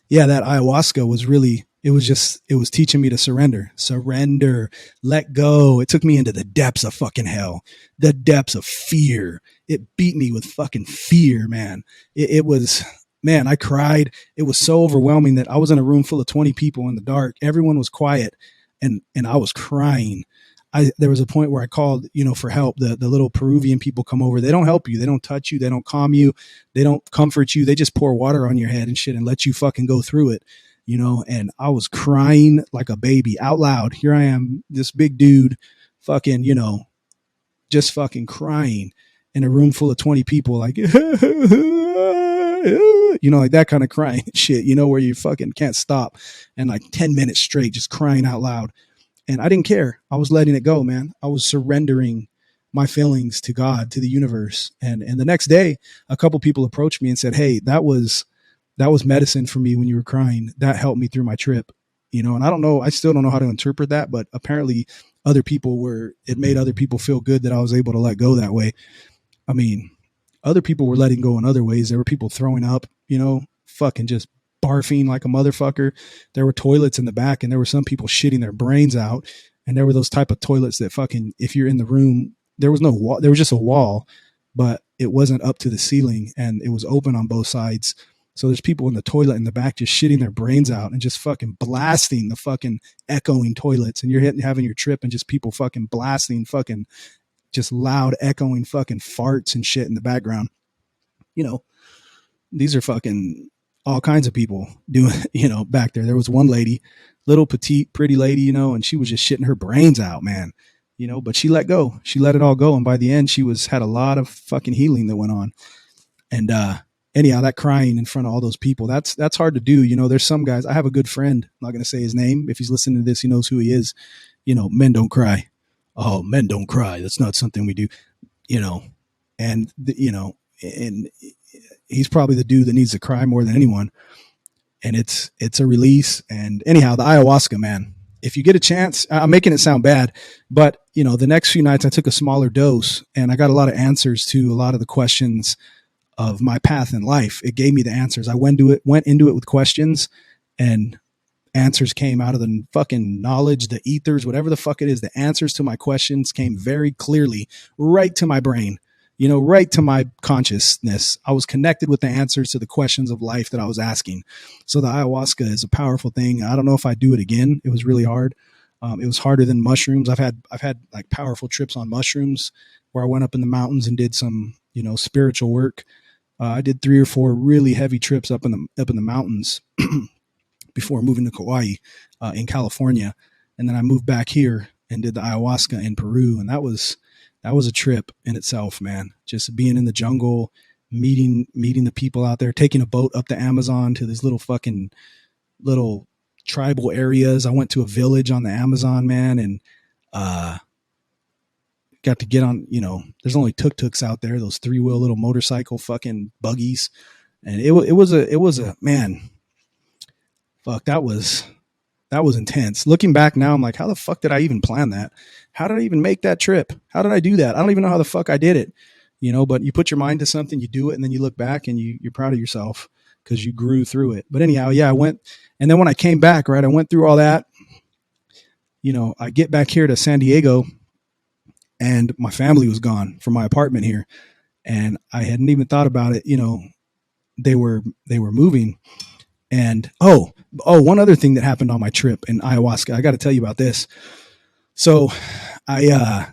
yeah, that ayahuasca was really, it was teaching me to surrender, let go. It took me into the depths of fucking hell, the depths of fear. It beat me with fucking fear, man. It was, man, I cried. It was so overwhelming that I was in a room full of 20 people in the dark. Everyone was quiet and I was crying. There was a point where I called, you know, for help. The little Peruvian people come over. They don't help you. They don't touch you. They don't calm you. They don't comfort you. They just pour water on your head and shit and let you fucking go through it, you know? And I was crying like a baby out loud. Here I am, this big dude, fucking, you know, just fucking crying in a room full of 20 people, like, you know, like that kind of crying shit, you know, where you fucking can't stop, and like 10 minutes straight, just crying out loud. And I didn't care. I was letting it go, man. I was surrendering my feelings to God, to the universe. And the next day, a couple people approached me and said, "Hey, that was medicine for me when you were crying. That helped me through my trip." And I don't know, I still don't know how to interpret that, but apparently it made other people feel good that I was able to let go that way. I mean, other people were letting go in other ways. There were people throwing up, fucking just barfing like a motherfucker. There were toilets in the back, and there were some people shitting their brains out. And there were those type of toilets that fucking, if you're in the room, there was no wall, there was just a wall, but it wasn't up to the ceiling, and it was open on both sides. So there's people in the toilet in the back just shitting their brains out and just fucking blasting the fucking echoing toilets. And you're having your trip and just people fucking blasting fucking just loud echoing fucking farts and shit in the background. These are fucking all kinds of people doing, back there. There was one lady, little petite, pretty lady, and she was just shitting her brains out, man. But she let go. She let it all go. And by the end, she had a lot of fucking healing that went on. And anyhow, that crying in front of all those people, that's hard to do. There's some guys. I have a good friend. I'm not going to say his name. If he's listening to this, he knows who he is. Men don't cry. Oh, men don't cry. That's not something we do. And he's probably the dude that needs to cry more than anyone. And it's a release. And anyhow, the ayahuasca, man, if you get a chance, I'm making it sound bad, but the next few nights I took a smaller dose and I got a lot of answers to a lot of the questions of my path in life. It gave me the answers. I went into it with questions, and answers came out of the fucking knowledge, the ethers, whatever the fuck it is. The answers to my questions came very clearly right to my brain, right to my consciousness. I was connected with the answers to the questions of life that I was asking. So the ayahuasca is a powerful thing. I don't know if I do it again. It was really hard. It was harder than mushrooms. I've had like powerful trips on mushrooms where I went up in the mountains and did some, spiritual work. I did 3 or 4 really heavy trips up in the mountains before moving to Kauai in California. And then I moved back here and did the ayahuasca in Peru. And that was a trip in itself, man. Just being in the jungle, meeting the people out there, taking a boat up the Amazon to these little tribal areas. I went to a village on the Amazon, man. And, got to get on, there's only tuk-tuks out there, those 3-wheel little motorcycle fucking buggies. And it was a man, fuck, that was intense. Looking back now, I'm like, how the fuck did I even plan that? How did I even make that trip? How did I do that? I don't even know how the fuck I did it, but you put your mind to something, you do it, and then you look back and you're proud of yourself because you grew through it. But anyhow, yeah, I went. And then when I came back, right, I went through all that, I get back here to San Diego, and my family was gone from my apartment here. And I hadn't even thought about it. They were moving. And, one other thing that happened on my trip in ayahuasca, I got to tell you about this. So on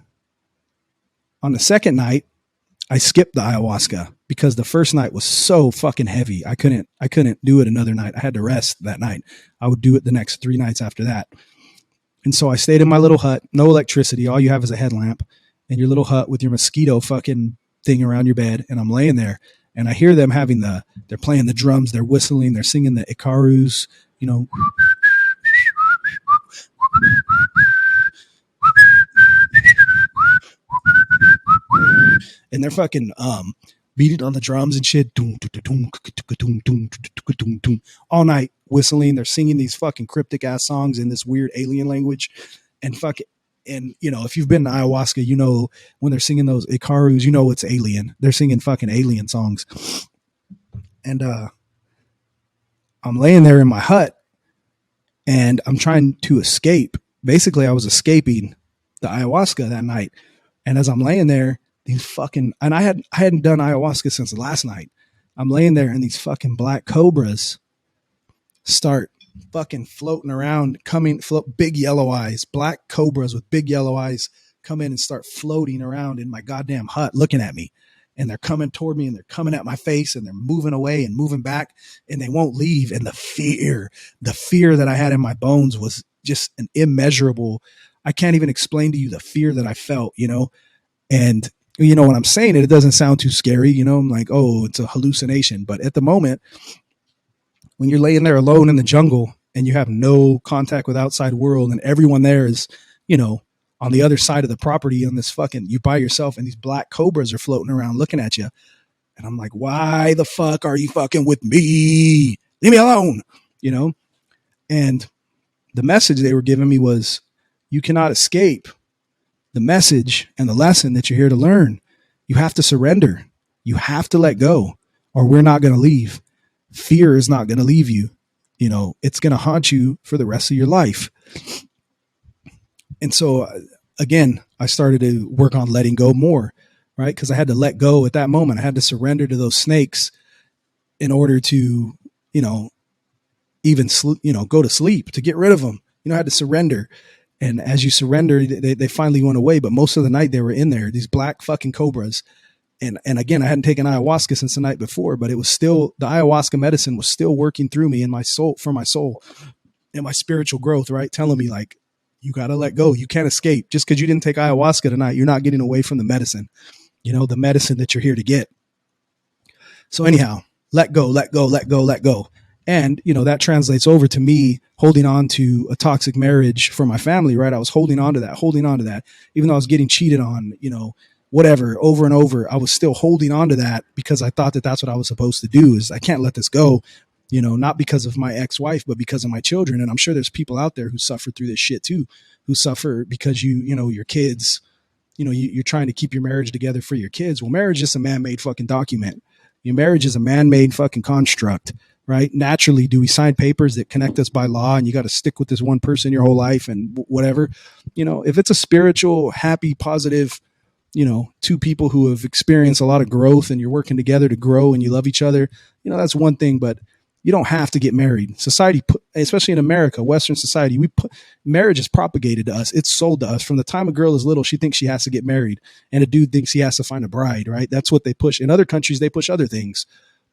the second night, I skipped the ayahuasca because the first night was so fucking heavy. I couldn't do it another night. I had to rest that night. I would do it the next 3 nights after that. And so I stayed in my little hut, no electricity. All you have is a headlamp and your little hut with your mosquito fucking thing around your bed. And I'm laying there and I hear them they're playing the drums, they're whistling, they're singing the Icarus, and they're fucking beating on the drums and shit all night, whistling. They're singing these fucking cryptic ass songs in this weird alien language. And fuck it. And if you've been to ayahuasca, when they're singing those Icarus, it's alien. They're singing fucking alien songs. And I'm laying there in my hut and I'm trying to escape. Basically, I was escaping the ayahuasca that night. And as I'm laying there, and I hadn't done ayahuasca since last night. I'm laying there and these fucking black cobras start fucking floating around, big yellow eyes, black cobras with big yellow eyes come in and start floating around in my goddamn hut looking at me. And they're coming toward me and they're coming at my face and they're moving away and moving back and they won't leave. And the fear that I had in my bones was just an immeasurable. I can't even explain to you the fear that I felt, and when I'm saying it, it doesn't sound too scary. I'm like, oh, it's a hallucination. But at the moment, when you're laying there alone in the jungle and you have no contact with outside world and everyone there is, on the other side of the property on this fucking, you by yourself, and these black cobras are floating around looking at you. And I'm like, why the fuck are you fucking with me? Leave me alone, you know? And the message they were giving me was, you cannot escape the message and the lesson that you're here to learn. You have to surrender. You have to let go, or we're not going to leave. Fear is not going to leave you. You know, it's going to haunt you for the rest of your life. And so, again, I started to work on letting go more, right? Because I had to let go at that moment. I had to surrender to those snakes in order to, you know, even, go to sleep, to get rid of them. You know, I had to surrender. And as you surrender, they finally went away. But most of the night they were in there, these black fucking cobras. And again, I hadn't taken ayahuasca since the night before, but it was still, the ayahuasca medicine was still working through me in my soul, for my soul and my spiritual growth, right? Telling me like, you got to let go. You can't escape. Just because you didn't take ayahuasca tonight, you're not getting away from the medicine, you know, the medicine that you're here to get. So anyhow, let go, let go, let go, let go. And, you know, that translates over to me holding on to a toxic marriage for my family, right? I was holding on to that, even though I was getting cheated on, you know, whatever, over and over. I was still holding on to that because I thought that that's what I was supposed to do. Is I can't let this go, you know, not because of my ex-wife, but because of my children. And I'm sure there's people out there who suffer through this shit too, who suffer because you know, your kids, you know, you're trying to keep your marriage together for your kids. Well, marriage is a man-made fucking document. Your marriage is a man-made fucking construct, right? Naturally, do we sign papers that connect us by law and you got to stick with this one person your whole life and whatever? You know, if it's a spiritual, happy, positive, you know, two people who have experienced a lot of growth and you're working together to grow and you love each other, you know, that's one thing, but you don't have to get married. Society, especially in America, Western society, marriage is propagated to us. It's sold to us from the time a girl is little. She thinks she has to get married and a dude thinks he has to find a bride, right? That's what they push. In other countries, they push other things,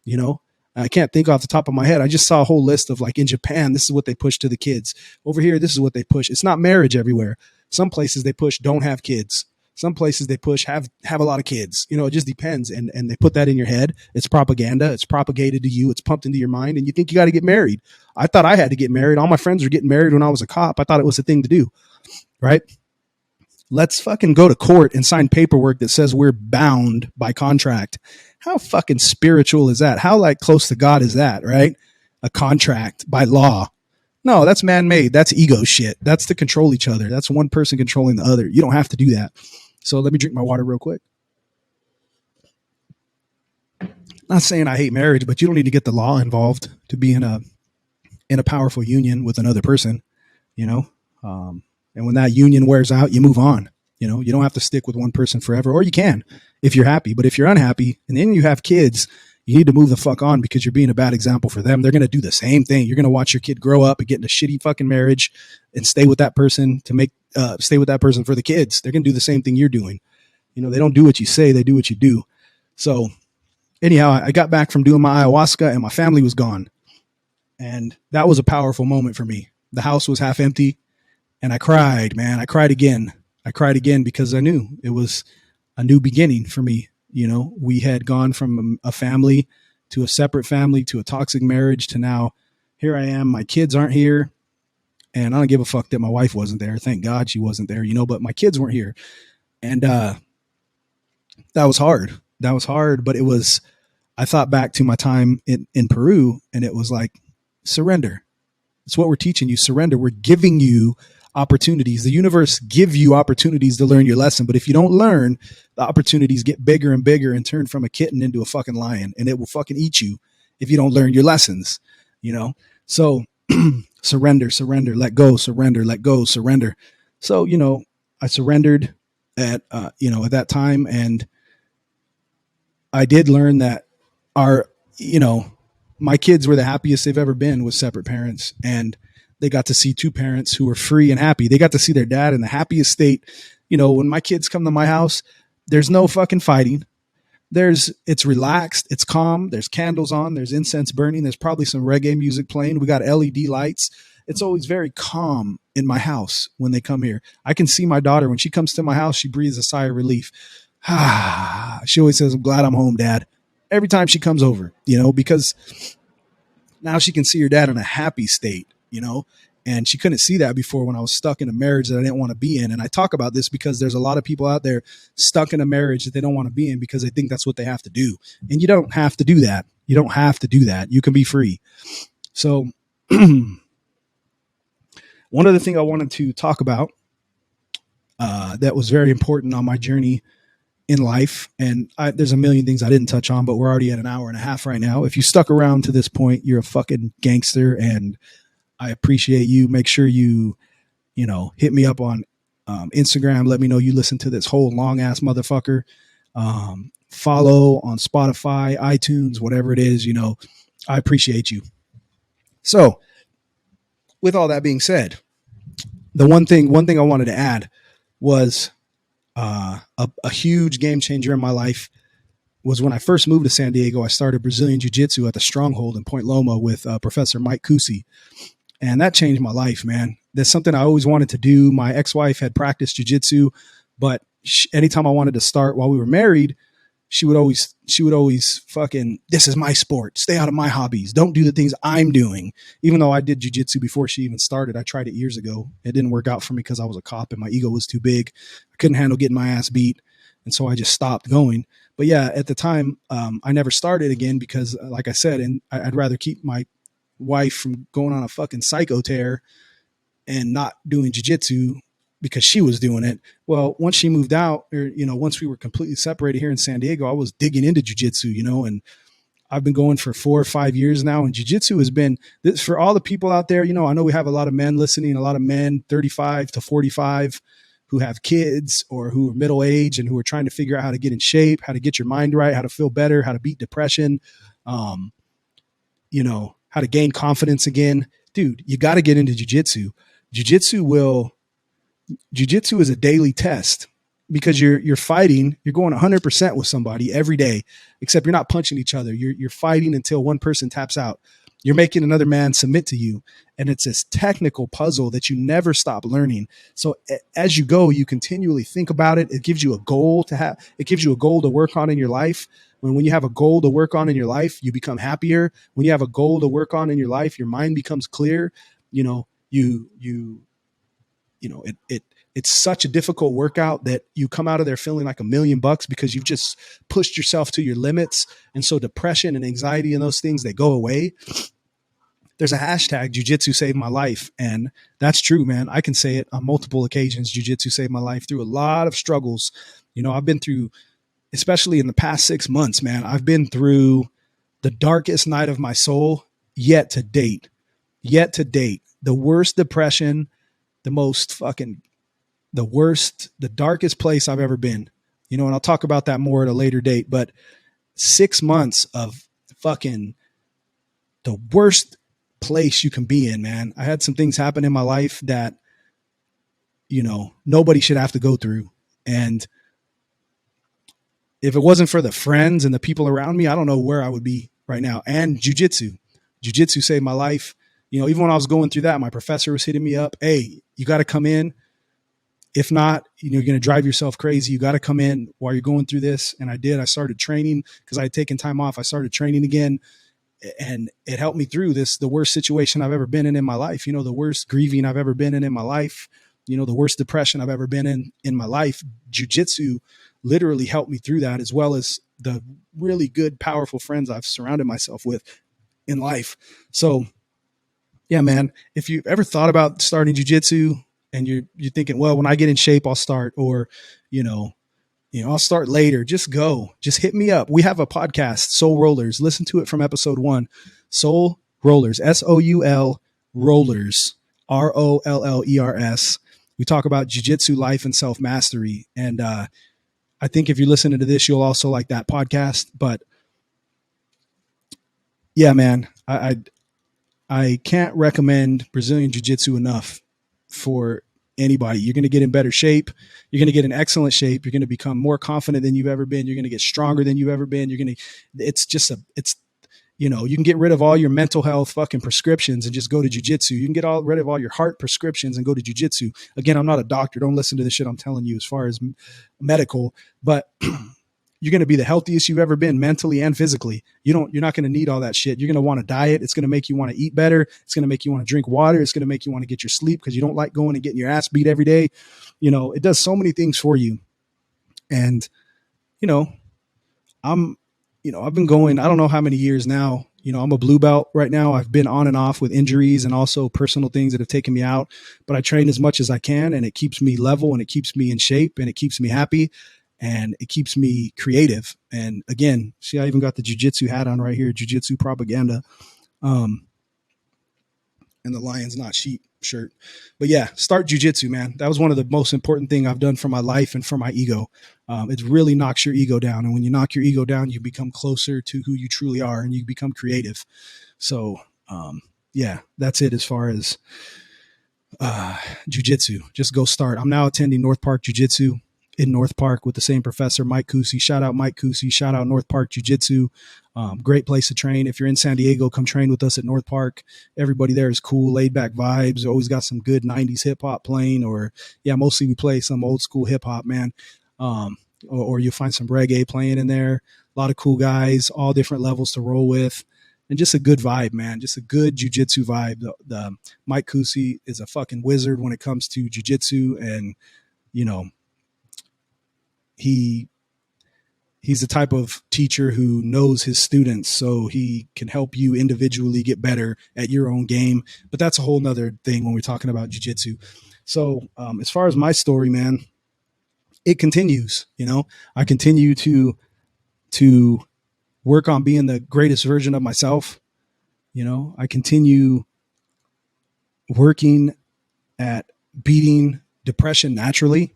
you know. I can't think off the top of my head. I just saw a whole list of like in Japan, this is what they push to the kids. Over here, this is what they push. It's not marriage everywhere. Some places they push don't have kids. Some places they push have a lot of kids. You know, it just depends. And they put that in your head. It's propaganda. It's propagated to you. It's pumped into your mind. And you think you got to get married. I thought I had to get married. All my friends were getting married when I was a cop. I thought it was a thing to do. Right? Let's fucking go to court and sign paperwork that says we're bound by contract. How fucking spiritual is that? How like close to God is that, right? A contract by law. No, that's man-made. That's ego shit. That's to control each other. That's one person controlling the other. You don't have to do that. So let me drink my water real quick. Not saying I hate marriage, but you don't need to get the law involved to be in a powerful union with another person, you know? And when that union wears out, you move on. You know, you don't have to stick with one person forever, or you can if you're happy. But if you're unhappy and then you have kids, you need to move the fuck on because you're being a bad example for them. They're going to do the same thing. You're going to watch your kid grow up and get in a shitty fucking marriage and stay with that person stay with that person for the kids. They're going to do the same thing you're doing. You know, they don't do what you say, they do what you do. So anyhow, I got back from doing my ayahuasca and my family was gone. And that was a powerful moment for me. The house was half empty and I cried, man. I cried again. Because I knew it was a new beginning for me. You know, we had gone from a family to a separate family to a toxic marriage to now here I am. My kids aren't here. And I don't give a fuck that my wife wasn't there. Thank God she wasn't there, you know, but my kids weren't here. And that was hard. But it was, I thought back to my time in Peru and it was like, surrender. It's what we're teaching you. Surrender. We're giving you opportunities. The universe give you opportunities to learn your lesson. But if you don't learn, the opportunities get bigger and bigger and turn from a kitten into a fucking lion. And it will fucking eat you if you don't learn your lessons, you know? So surrender, let go, surrender, let go, surrender. So, you know, I surrendered at that time. And I did learn that my kids were the happiest they've ever been with separate parents. And they got to see two parents who were free and happy. They got to see their dad in the happiest state. You know, when my kids come to my house, there's no fucking fighting. It's relaxed. It's calm. There's candles on. There's incense burning. There's probably some reggae music playing. We got LED lights. It's always very calm in my house when they come here. I can see my daughter when she comes to my house, she breathes a sigh of relief. She always says, "I'm glad I'm home, Dad." Every time she comes over, you know, because now she can see her dad in a happy state, you know, And she couldn't see that before when I was stuck in a marriage that I didn't want to be in. And I talk about this because there's a lot of people out there stuck in a marriage that they don't want to be in because they think that's what they have to do. And you don't have to do that. You don't have to do that. You can be free. So one other thing I wanted to talk about that was very important on my journey in life. And there's a million things I didn't touch on, but we're already at an hour and a half right now. If you stuck around to this point, you're a fucking gangster, and I appreciate you. Make sure you hit me up on Instagram. Let me know you listen to this whole long ass motherfucker. Follow on Spotify, iTunes, whatever it is, I appreciate you. So with all that being said, the one thing I wanted to add was a huge game changer in my life was when I first moved to San Diego. I started Brazilian Jiu-Jitsu at the Stronghold in Point Loma with Professor Mike Kusi. And that changed my life, man. That's something I always wanted to do. My ex-wife had practiced jiu-jitsu, but anytime I wanted to start while we were married, she would always fucking, this is my sport. Stay out of my hobbies. Don't do the things I'm doing. Even though I did jiu-jitsu before she even started. I tried it years ago. It didn't work out for me because I was a cop and my ego was too big. I couldn't handle getting my ass beat. And so I just stopped going. But yeah, at the time, I never started again because like I said, and I'd rather keep my wife from going on a fucking psycho tear and not doing jiu-jitsu because she was doing it. Well, once she moved out, or, once we were completely separated here in San Diego, I was digging into jiu-jitsu, and I've been going for 4 or 5 years now. And jiu-jitsu has been this for all the people out there. I know we have a lot of men listening, a lot of men 35 to 45 who have kids or who are middle age and who are trying to figure out how to get in shape, how to get your mind right, how to feel better, how to beat depression, how to gain confidence again. Dude, you got to get into jiu-jitsu. Jiu-jitsu is a daily test because you're fighting, you're going 100% with somebody every day, except you're not punching each other. You're fighting until one person taps out. You're making another man submit to you. And it's this technical puzzle that you never stop learning. So as you go, you continually think about it. It gives you a goal it gives you a goal to work on in your life. When you have a goal to work on in your life, you become happier. When you have a goal to work on in your life, your mind becomes clear. It's such a difficult workout that you come out of there feeling like $1,000,000 because you've just pushed yourself to your limits. And so depression and anxiety and those things, they go away. There's a hashtag, jiu-jitsu saved my life. And that's true, man. I can say it on multiple occasions. Jiu-jitsu saved my life through a lot of struggles. I've been through, especially in the past 6 months, man, I've been through the darkest night of my soul yet to date, the worst depression, the darkest place I've ever been, and I'll talk about that more at a later date, but 6 months of fucking the worst place you can be in, man. I had some things happen in my life that, nobody should have to go through. And if it wasn't for the friends and the people around me, I don't know where I would be right now. And jiu-jitsu saved my life. Even when I was going through that, my professor was hitting me up. Hey, you got to come in. If not, you're going to drive yourself crazy. You got to come in while you're going through this. And I did. I started training because I had taken time off. I started training again, and it helped me through the worst situation I've ever been in my life. The worst grieving I've ever been in my life. The worst depression I've ever been in my life. Jiu-jitsu literally helped me through that, as well as the really good, powerful friends I've surrounded myself with in life. So yeah, man, if you've ever thought about starting jiu-jitsu and you're thinking, well, when I get in shape, I'll start, or, I'll start later, just go, just hit me up. We have a podcast, Soul Rollers. Listen to it from episode 1, Soul Rollers, SOUL Rollers, ROLLERS. We talk about jiu-jitsu, life, and self-mastery. And I think if you're listening to this, you'll also like that podcast. But yeah, man, I can't recommend Brazilian Jiu-Jitsu enough for anybody. You're going to get in better shape. You're going to get in excellent shape. You're going to become more confident than you've ever been. You're going to get stronger than you've ever been. You can get rid of all your mental health fucking prescriptions and just go to jiu-jitsu. You can get rid of all your heart prescriptions and go to jiu-jitsu. Again, I'm not a doctor. Don't listen to the shit I'm telling you as far as medical, but you're going to be the healthiest you've ever been mentally and physically. You're not going to need all that shit. You're going to want to diet. It's going to make you want to eat better. It's going to make you want to drink water. It's going to make you want to get your sleep because you don't like going and getting your ass beat every day. It does so many things for you. And, you know, I'm, I've been going, I don't know how many years now. I'm a blue belt right now. I've been on and off with injuries and also personal things that have taken me out, but I train as much as I can, and it keeps me level, and it keeps me in shape, and it keeps me happy, and it keeps me creative. And again, see, I even got the jiu-jitsu hat on right here, jiu-jitsu propaganda. And the Lions Not Sheep shirt. But yeah, start jiu-jitsu, man. That was one of the most important thing I've done for my life and for my ego. It really knocks your ego down. And when you knock your ego down, you become closer to who you truly are, and you become creative. So yeah, that's it as far as jiu-jitsu. Just go start. I'm now attending North Park Jiu-Jitsu in North Park with the same professor, Mike Kusi. Shout out Mike Kusi. Shout out North Park Jiu-Jitsu. Great place to train. If you're in San Diego, come train with us at North Park. Everybody there is cool, laid back vibes. Always got some good 90s hip hop playing, or yeah, mostly we play some old school hip hop, man. Or you'll find some reggae playing in there. A lot of cool guys, all different levels to roll with, and just a good vibe, man. Just a good jiu-jitsu vibe. The Mike Kusi is a fucking wizard when it comes to jiu-jitsu, and he's the type of teacher who knows his students, so he can help you individually get better at your own game. But that's a whole nother thing when we're talking about jiu-jitsu. So as far as my story, man, it continues. I continue to work on being the greatest version of myself. I continue working at beating depression naturally.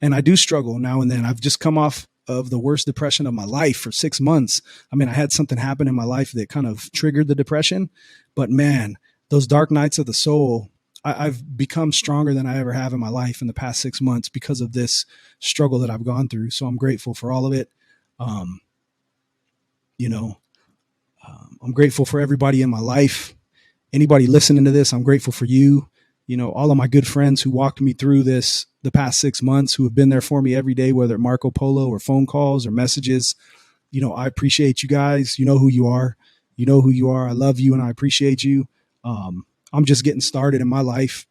And I do struggle now and then. I've just come off of the worst depression of my life for 6 months. I mean, I had something happen in my life that kind of triggered the depression, but man, those dark nights of the soul, I've become stronger than I ever have in my life in the past 6 months because of this struggle that I've gone through. So I'm grateful for all of it. I'm grateful for everybody in my life. Anybody listening to this, I'm grateful for you. All of my good friends who walked me through this the past 6 months, who have been there for me every day, whether Marco Polo or phone calls or messages. I appreciate you guys. You know who you are. I love you and I appreciate you. I'm just getting started in my life,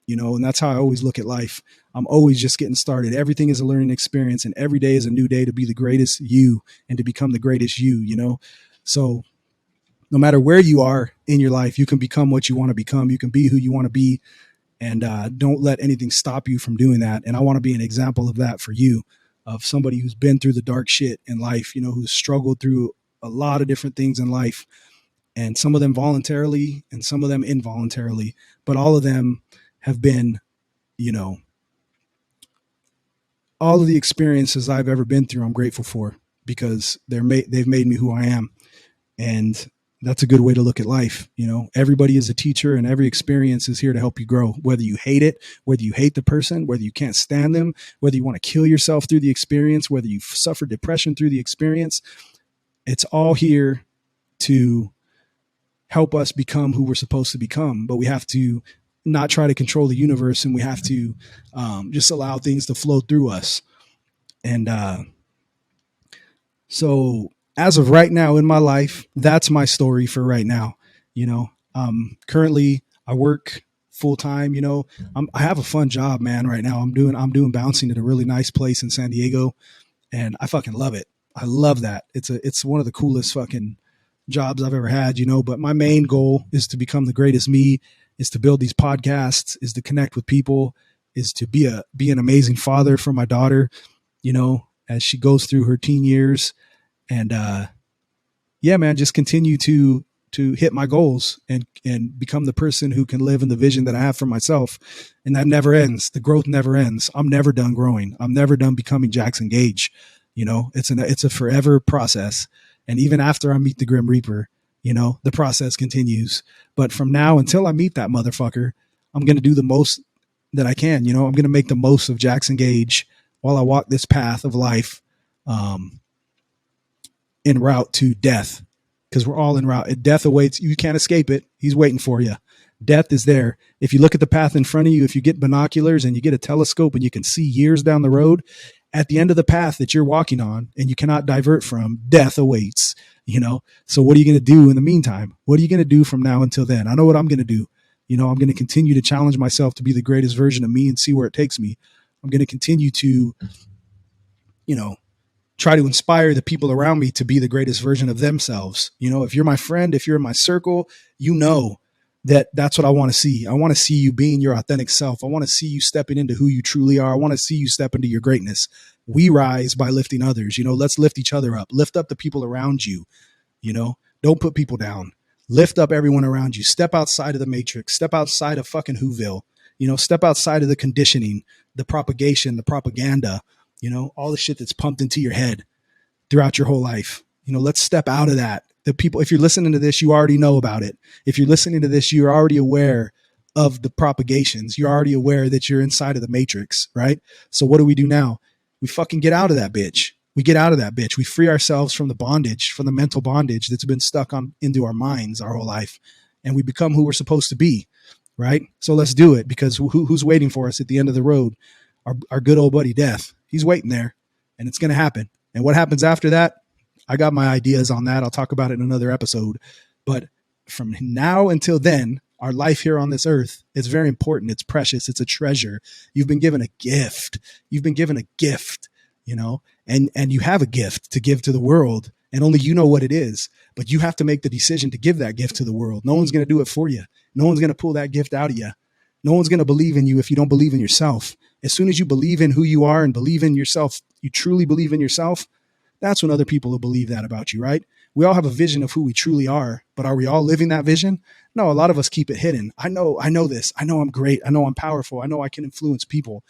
and that's how I always look at life. I'm always just getting started. Everything is a learning experience, and every day is a new day to be the greatest you and to become the greatest you, So no matter where you are in your life, you can become what you want to become. You can be who you want to be, and don't let anything stop you from doing that. And I want to be an example of that for you, of somebody who's been through the dark shit in life, who's struggled through a lot of different things in life, and some of them voluntarily and some of them involuntarily, but all of them have been, all of the experiences I've ever been through, I'm grateful for, because they've made me who I am. And that's a good way to look at life. Everybody is a teacher, and every experience is here to help you grow, whether you hate it, whether you hate the person, whether you can't stand them, whether you want to kill yourself through the experience, whether you've suffered depression through the experience. It's all here to help us become who we're supposed to become. But we have to not try to control the universe, and we have to just allow things to flow through us. And so as of right now in my life, that's my story for right now. Currently I work full time. I have a fun job, man. Right now I'm doing bouncing at a really nice place in San Diego, and I fucking love it. I love that. It's one of the coolest fucking jobs I've ever had, but my main goal is to become the greatest me, is to build these podcasts, is to connect with people, is to be an amazing father for my daughter, as she goes through her teen years. And, yeah, man, just continue to hit my goals and become the person who can live in the vision that I have for myself. And that never ends. The growth never ends. I'm never done growing. I'm never done becoming Jackson Gage. It's a forever process. And even after I meet the Grim Reaper, the process continues. But from now until I meet that motherfucker, I'm going to do the most that I can. I'm going to make the most of Jackson Gage while I walk this path of life, en route to death, because we're all en route. Death awaits. You can't escape it. He's waiting for you. Death is there. If you look at the path in front of you, if you get binoculars and you get a telescope and you can see years down the road, At the end of the path that you're walking on and you cannot divert from, death awaits, So what are you going to do in the meantime? What are you going to do from now until then? I know what I'm going to do. I'm going to continue to challenge myself to be the greatest version of me and see where it takes me. I'm going to continue to, try to inspire the people around me to be the greatest version of themselves. If you're my friend, if you're in my circle, that's what I want to see. I want to see you being your authentic self. I want to see you stepping into who you truly are. I want to see you step into your greatness. We rise by lifting others. Let's lift each other up. Lift up the people around you. Don't put people down. Lift up everyone around you. Step outside of the matrix. Step outside of fucking Whoville. Step outside of the conditioning, the propagation, the propaganda, all the shit that's pumped into your head throughout your whole life. Let's step out of that. The people, if you're listening to this, you already know about it. If you're listening to this, you're already aware of the propagations. You're already aware that you're inside of the matrix, right? So what do we do now? We fucking get out of that bitch. We get out of that bitch. We free ourselves from the bondage, from the mental bondage that's been stuck into our minds our whole life. And we become who we're supposed to be, right? So let's do it, because who's waiting for us at the end of the road? Our good old buddy death. He's waiting there, and it's going to happen. And what happens after that? I got my ideas on that. I'll talk about it in another episode. But from now until then, our life here on this earth is very important. It's precious. It's a treasure. You've been given a gift. You've been given a gift, and you have a gift to give to the world, and only you know what it is. But you have to make the decision to give that gift to the world. No one's going to do it for you. No one's going to pull that gift out of you. No one's going to believe in you if you don't believe in yourself. As soon as you believe in who you are and believe in yourself, you truly believe in yourself, that's when other people will believe that about you, right? We all have a vision of who we truly are, but are we all living that vision? No, a lot of us keep it hidden. I know this. I know I'm great. I know I'm powerful. I know I can influence people,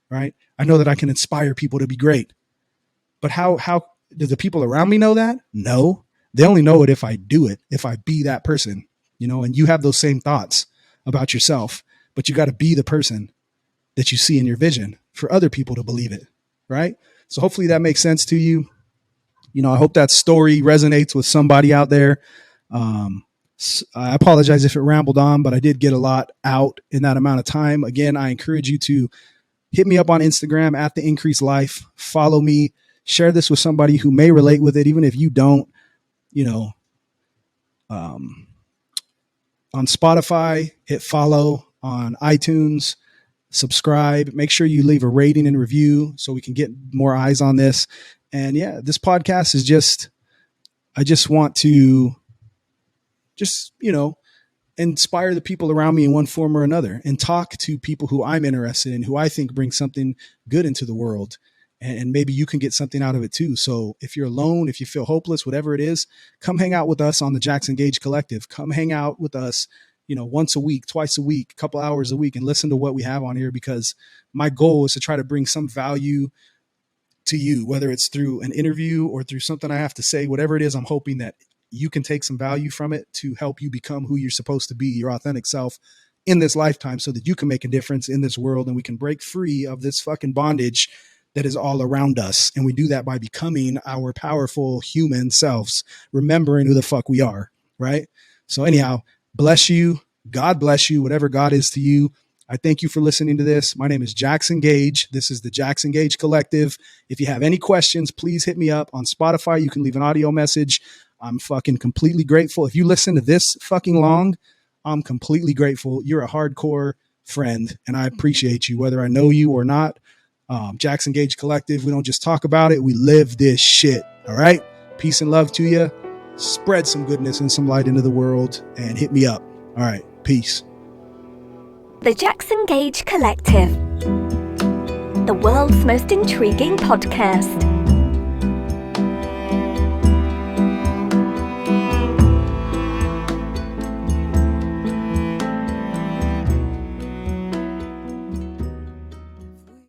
right? I know that I can inspire people to be great. But how do the people around me know that? No, they only know it if I do it, if I be that person, and you have those same thoughts about yourself, but you got to be the person that you see in your vision for other people to believe it, right? So hopefully that makes sense to you. I hope that story resonates with somebody out there. I apologize if it rambled on, but I did get a lot out in that amount of time. Again, I encourage you to hit me up on Instagram at The Increase Life. Follow me. Share this with somebody who may relate with it, even if you don't. On Spotify, hit follow. On iTunes, subscribe. Make sure you leave a rating and review so we can get more eyes on this. And yeah, this podcast is I just want to inspire the people around me in one form or another, and talk to people who I'm interested in, who I think bring something good into the world. And maybe you can get something out of it too. So if you're alone, if you feel hopeless, whatever it is, come hang out with us on the Jackson Gage Collective. Come hang out with us, once a week, twice a week, a couple hours a week, and listen to what we have on here, because my goal is to try to bring some value to you, whether it's through an interview or through something I have to say, whatever it is. I'm hoping that you can take some value from it to help you become who you're supposed to be, your authentic self in this lifetime, so that you can make a difference in this world and we can break free of this fucking bondage that is all around us. And we do that by becoming our powerful human selves, remembering who the fuck we are, right? So anyhow, bless you. God bless you, whatever God is to you. I thank you for listening to this. My name is Jackson Gage. This is the Jackson Gage Collective. If you have any questions, please hit me up on Spotify. You can leave an audio message. I'm fucking completely grateful. If you listen to this fucking long, I'm completely grateful. You're a hardcore friend, and I appreciate you, whether I know you or not. Jackson Gage Collective. We don't just talk about it. We live this shit. All right. Peace and love to you. Spread some goodness and some light into the world, and hit me up. All right. Peace. The Jackson Gage Collective, the world's most intriguing podcast.